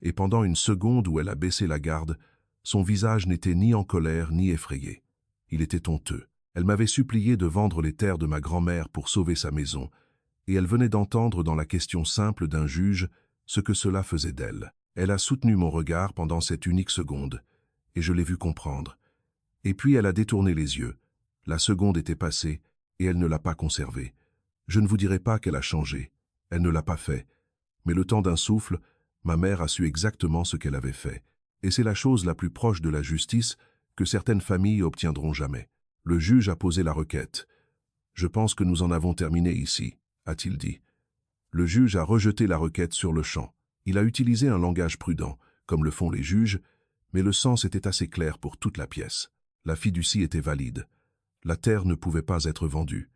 et pendant une seconde où elle a baissé la garde, son visage n'était ni en colère ni effrayé. Il était honteux. Elle m'avait supplié de vendre les terres de ma grand-mère pour sauver sa maison, et elle venait d'entendre dans la question simple d'un juge ce que cela faisait d'elle. Elle a soutenu mon regard pendant cette unique seconde, et je l'ai vu comprendre. Et puis elle a détourné les yeux. La seconde était passée, et elle ne l'a pas conservée. Je ne vous dirai pas qu'elle a changé. Elle ne l'a pas fait. Mais le temps d'un souffle, ma mère a su exactement ce qu'elle avait fait. Et c'est la chose la plus proche de la justice que certaines familles obtiendront jamais. Le juge a posé la requête. Je pense que nous en avons terminé ici, a-t-il dit. Le juge a rejeté la requête sur le champ. Il a utilisé un langage prudent, comme le font les juges, mais le sens était assez clair pour toute la pièce. La fiducie était valide. La terre ne pouvait pas être vendue.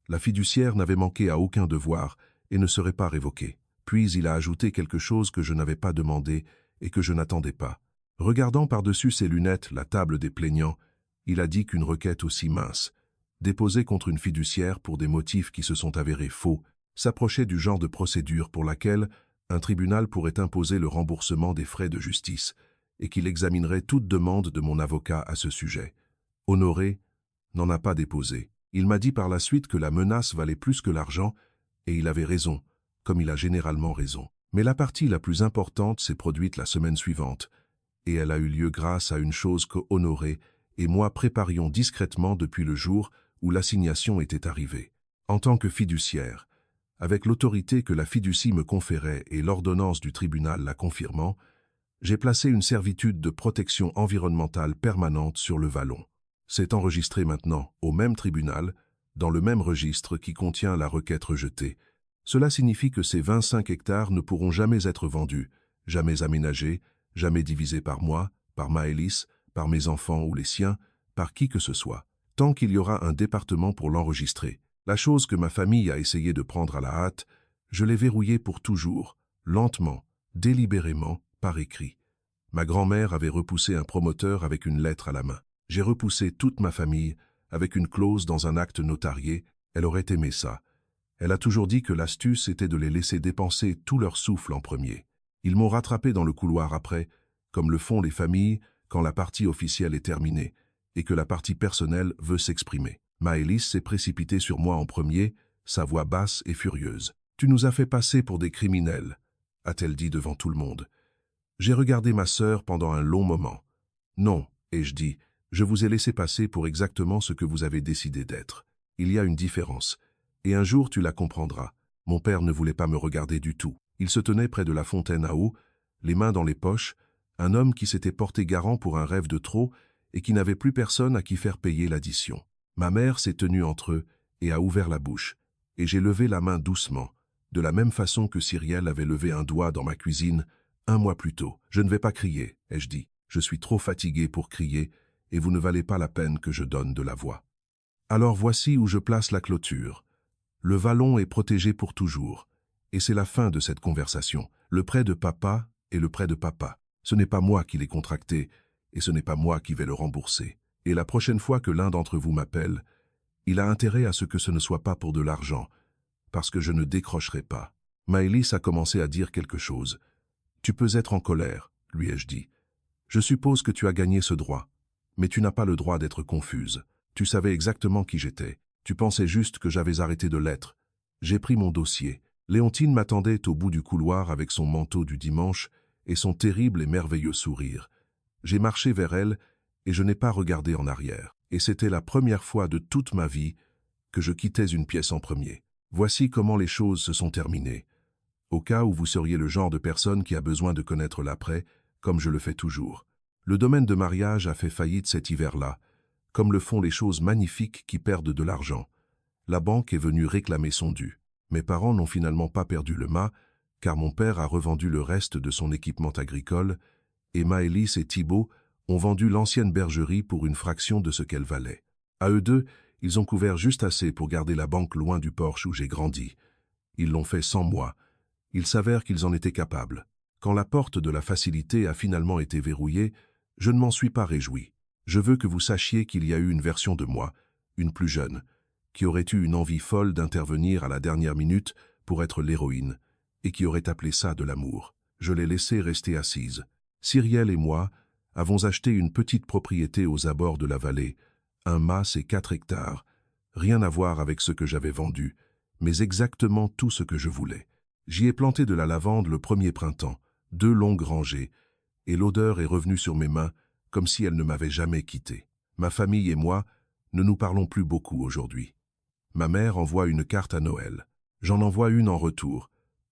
La fiduciaire n'avait manqué à aucun devoir et ne serait pas révoquée. Puis il a ajouté quelque chose que je n'avais pas demandé et que je n'attendais pas. Regardant par-dessus ses lunettes la table des plaignants, il a dit qu'une requête aussi mince, déposée contre une fiduciaire pour des motifs qui se sont avérés faux, s'approchait du genre de procédure pour laquelle un tribunal pourrait imposer le remboursement des frais de justice et qu'il examinerait toute demande de mon avocat à ce sujet. Honoré n'en a pas déposé. Il m'a dit par la suite que la menace valait plus que l'argent, et il avait raison, comme il a généralement raison. Mais la partie la plus importante s'est produite la semaine suivante, et elle a eu lieu grâce à une chose que Honoré et moi préparions discrètement depuis le jour où l'assignation était arrivée. En tant que fiduciaire, avec l'autorité que la fiducie me conférait et l'ordonnance du tribunal la confirmant, j'ai placé une servitude de protection environnementale permanente sur le vallon. C'est enregistré maintenant au même tribunal, dans le même registre qui contient la requête rejetée. Cela signifie que ces 25 hectares ne pourront jamais être vendus, jamais aménagés, jamais divisés par moi, par Maëlys, par mes enfants ou les siens, par qui que ce soit, tant qu'il y aura un département pour l'enregistrer. La chose que ma famille a essayé de prendre à la hâte, je l'ai verrouillée pour toujours, lentement, délibérément, par écrit. Ma grand-mère avait repoussé un promoteur avec une lettre à la main. J'ai repoussé toute ma famille, avec une clause dans un acte notarié. Elle aurait aimé ça. Elle a toujours dit que l'astuce était de les laisser dépenser tout leur souffle en premier. Ils m'ont rattrapé dans le couloir après, comme le font les familles quand la partie officielle est terminée, et que la partie personnelle veut s'exprimer. Maëlys s'est précipitée sur moi en premier, sa voix basse et furieuse. « Tu nous as fait passer pour des criminels », a-t-elle dit devant tout le monde. J'ai regardé ma sœur pendant un long moment. « Non », ai-je dit, « je vous ai laissé passer pour exactement ce que vous avez décidé d'être. Il y a une différence. Et un jour tu la comprendras. » Mon père ne voulait pas me regarder du tout. Il se tenait près de la fontaine à eau, les mains dans les poches, un homme qui s'était porté garant pour un rêve de trop et qui n'avait plus personne à qui faire payer l'addition. Ma mère s'est tenue entre eux et a ouvert la bouche, et j'ai levé la main doucement, de la même façon que Cyrielle avait levé un doigt dans ma cuisine 1 mois plus tôt. « Je ne vais pas crier, » ai-je dit. « Je suis trop fatigué pour crier, et vous ne valez pas la peine que je donne de la voix. » Alors voici où je place la clôture. Le vallon est protégé pour toujours, et c'est la fin de cette conversation. Le prêt de papa est le prêt de papa. Ce n'est pas moi qui l'ai contracté, et ce n'est pas moi qui vais le rembourser. Et la prochaine fois que l'un d'entre vous m'appelle, il a intérêt à ce que ce ne soit pas pour de l'argent, parce que je ne décrocherai pas. Maëlys a commencé à dire quelque chose. « Tu peux être en colère, » lui ai-je dit. « Je suppose que tu as gagné ce droit, mais tu n'as pas le droit d'être confuse. Tu savais exactement qui j'étais. Tu pensais juste que j'avais arrêté de l'être. J'ai pris mon dossier. » Léontine m'attendait au bout du couloir avec son manteau du dimanche et son terrible et merveilleux sourire. J'ai marché vers elle et je n'ai pas regardé en arrière. Et c'était la première fois de toute ma vie que je quittais une pièce en premier. Voici comment les choses se sont terminées. Au cas où vous seriez le genre de personne qui a besoin de connaître l'après, comme je le fais toujours. Le domaine de mariage a fait faillite cet hiver-là, comme le font les choses magnifiques qui perdent de l'argent. La banque est venue réclamer son dû. Mes parents n'ont finalement pas perdu le mât, car mon père a revendu le reste de son équipement agricole, et Maëlys et Thibault ont vendu l'ancienne bergerie pour une fraction de ce qu'elle valait. À eux deux, ils ont couvert juste assez pour garder la banque loin du porche où j'ai grandi. Ils l'ont fait sans moi. Il s'avère qu'ils en étaient capables. Quand la porte de la facilité a finalement été verrouillée, je ne m'en suis pas réjoui. Je veux que vous sachiez qu'il y a eu une version de moi, une plus jeune, qui aurait eu une envie folle d'intervenir à la dernière minute pour être l'héroïne, et qui aurait appelé ça de l'amour. Je l'ai laissée rester assise. Cyrielle et moi avons acheté une petite propriété aux abords de la vallée, un mas et 4 hectares, rien à voir avec ce que j'avais vendu, mais exactement tout ce que je voulais. J'y ai planté de la lavande le premier printemps, 2 longues rangées, et l'odeur est revenue sur mes mains comme si elle ne m'avait jamais quitté. Ma famille et moi ne nous parlons plus beaucoup aujourd'hui. Ma mère envoie une carte à Noël. J'en envoie une en retour.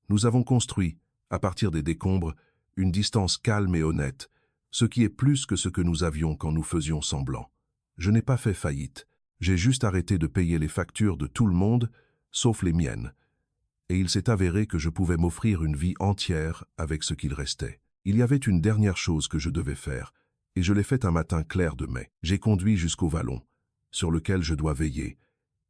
Nous avons construit, à partir des décombres, une distance calme et honnête, ce qui est plus que ce que nous avions quand nous faisions semblant. Je n'ai pas fait faillite. J'ai juste arrêté de payer les factures de tout le monde, sauf les miennes. Et il s'est avéré que je pouvais m'offrir une vie entière avec ce qu'il restait. Il y avait une dernière chose que je devais faire, et je l'ai faite un matin clair de mai. J'ai conduit jusqu'au vallon, sur lequel je dois veiller,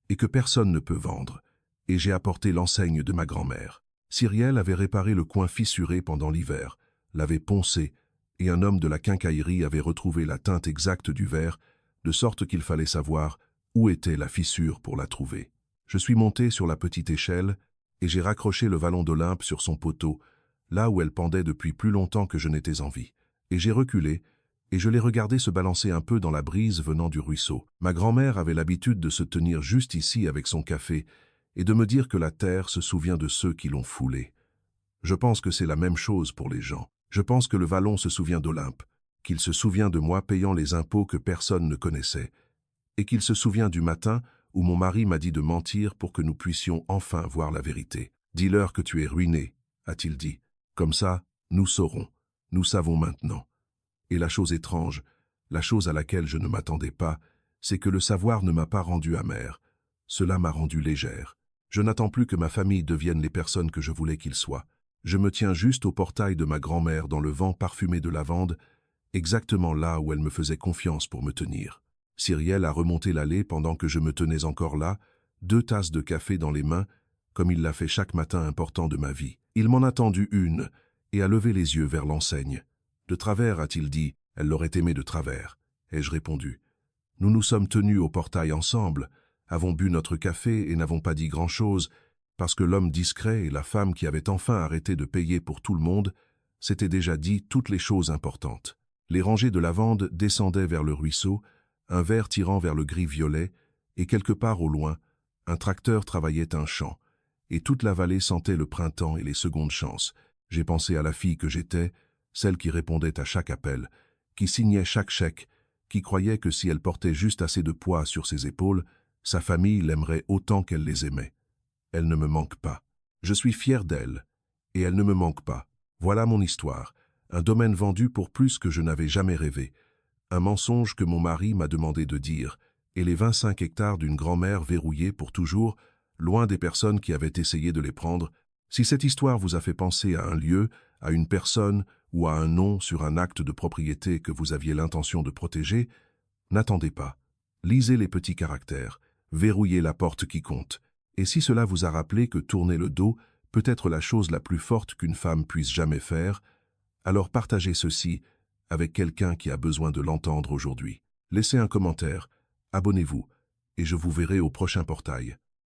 et que personne ne peut vendre, et j'ai apporté l'enseigne de ma grand-mère. Cyrielle avait réparé le coin fissuré pendant l'hiver, l'avait poncé, et un homme de la quincaillerie avait retrouvé la teinte exacte du verre, de sorte qu'il fallait savoir où était la fissure pour la trouver. Je suis monté sur la petite échelle, et j'ai raccroché le vallon d'Olympe sur son poteau, là où elle pendait depuis plus longtemps que je n'étais en vie. Et j'ai reculé, et je l'ai regardé se balancer un peu dans la brise venant du ruisseau. Ma grand-mère avait l'habitude de se tenir juste ici avec son café, et de me dire que la terre se souvient de ceux qui l'ont foulée. Je pense que c'est la même chose pour les gens. Je pense que le vallon se souvient d'Olympe, qu'il se souvient de moi payant les impôts que personne ne connaissait, et qu'il se souvient du matin où mon mari m'a dit de mentir pour que nous puissions enfin voir la vérité. « Dis-leur que tu es ruiné », a-t-il dit. Comme ça, nous saurons. Nous savons maintenant. Et la chose étrange, la chose à laquelle je ne m'attendais pas, c'est que le savoir ne m'a pas rendu amère. Cela m'a rendu légère. Je n'attends plus que ma famille devienne les personnes que je voulais qu'ils soient. Je me tiens juste au portail de ma grand-mère dans le vent parfumé de lavande, exactement là où elle me faisait confiance pour me tenir. Cyrielle a remonté l'allée pendant que je me tenais encore là, 2 tasses de café dans les mains, comme il l'a fait chaque matin important de ma vie. Il m'en a tendu une, et a levé les yeux vers l'enseigne. De travers, a-t-il dit, elle l'aurait aimé de travers. Ai-je répondu. Nous nous sommes tenus au portail ensemble, avons bu notre café et n'avons pas dit grand-chose, parce que l'homme discret et la femme qui avait enfin arrêté de payer pour tout le monde s'étaient déjà dit toutes les choses importantes. Les rangées de lavande descendaient vers le ruisseau, un vert tirant vers le gris-violet, et quelque part au loin, un tracteur travaillait un champ, et toute la vallée sentait le printemps et les secondes chances. J'ai pensé à la fille que j'étais, celle qui répondait à chaque appel, qui signait chaque chèque, qui croyait que si elle portait juste assez de poids sur ses épaules, sa famille l'aimerait autant qu'elle les aimait. Elle ne me manque pas. Je suis fier d'elle, et elle ne me manque pas. Voilà mon histoire, un domaine vendu pour plus que je n'avais jamais rêvé, un mensonge que mon mari m'a demandé de dire, et les 25 hectares d'une grand-mère verrouillés pour toujours, loin des personnes qui avaient essayé de les prendre. Si cette histoire vous a fait penser à un lieu, à une personne ou à un nom sur un acte de propriété que vous aviez l'intention de protéger, n'attendez pas. Lisez les petits caractères, verrouillez la porte qui compte. Et si cela vous a rappelé que tourner le dos peut être la chose la plus forte qu'une femme puisse jamais faire, alors partagez ceci avec quelqu'un qui a besoin de l'entendre aujourd'hui. Laissez un commentaire, abonnez-vous, et je vous verrai au prochain portail.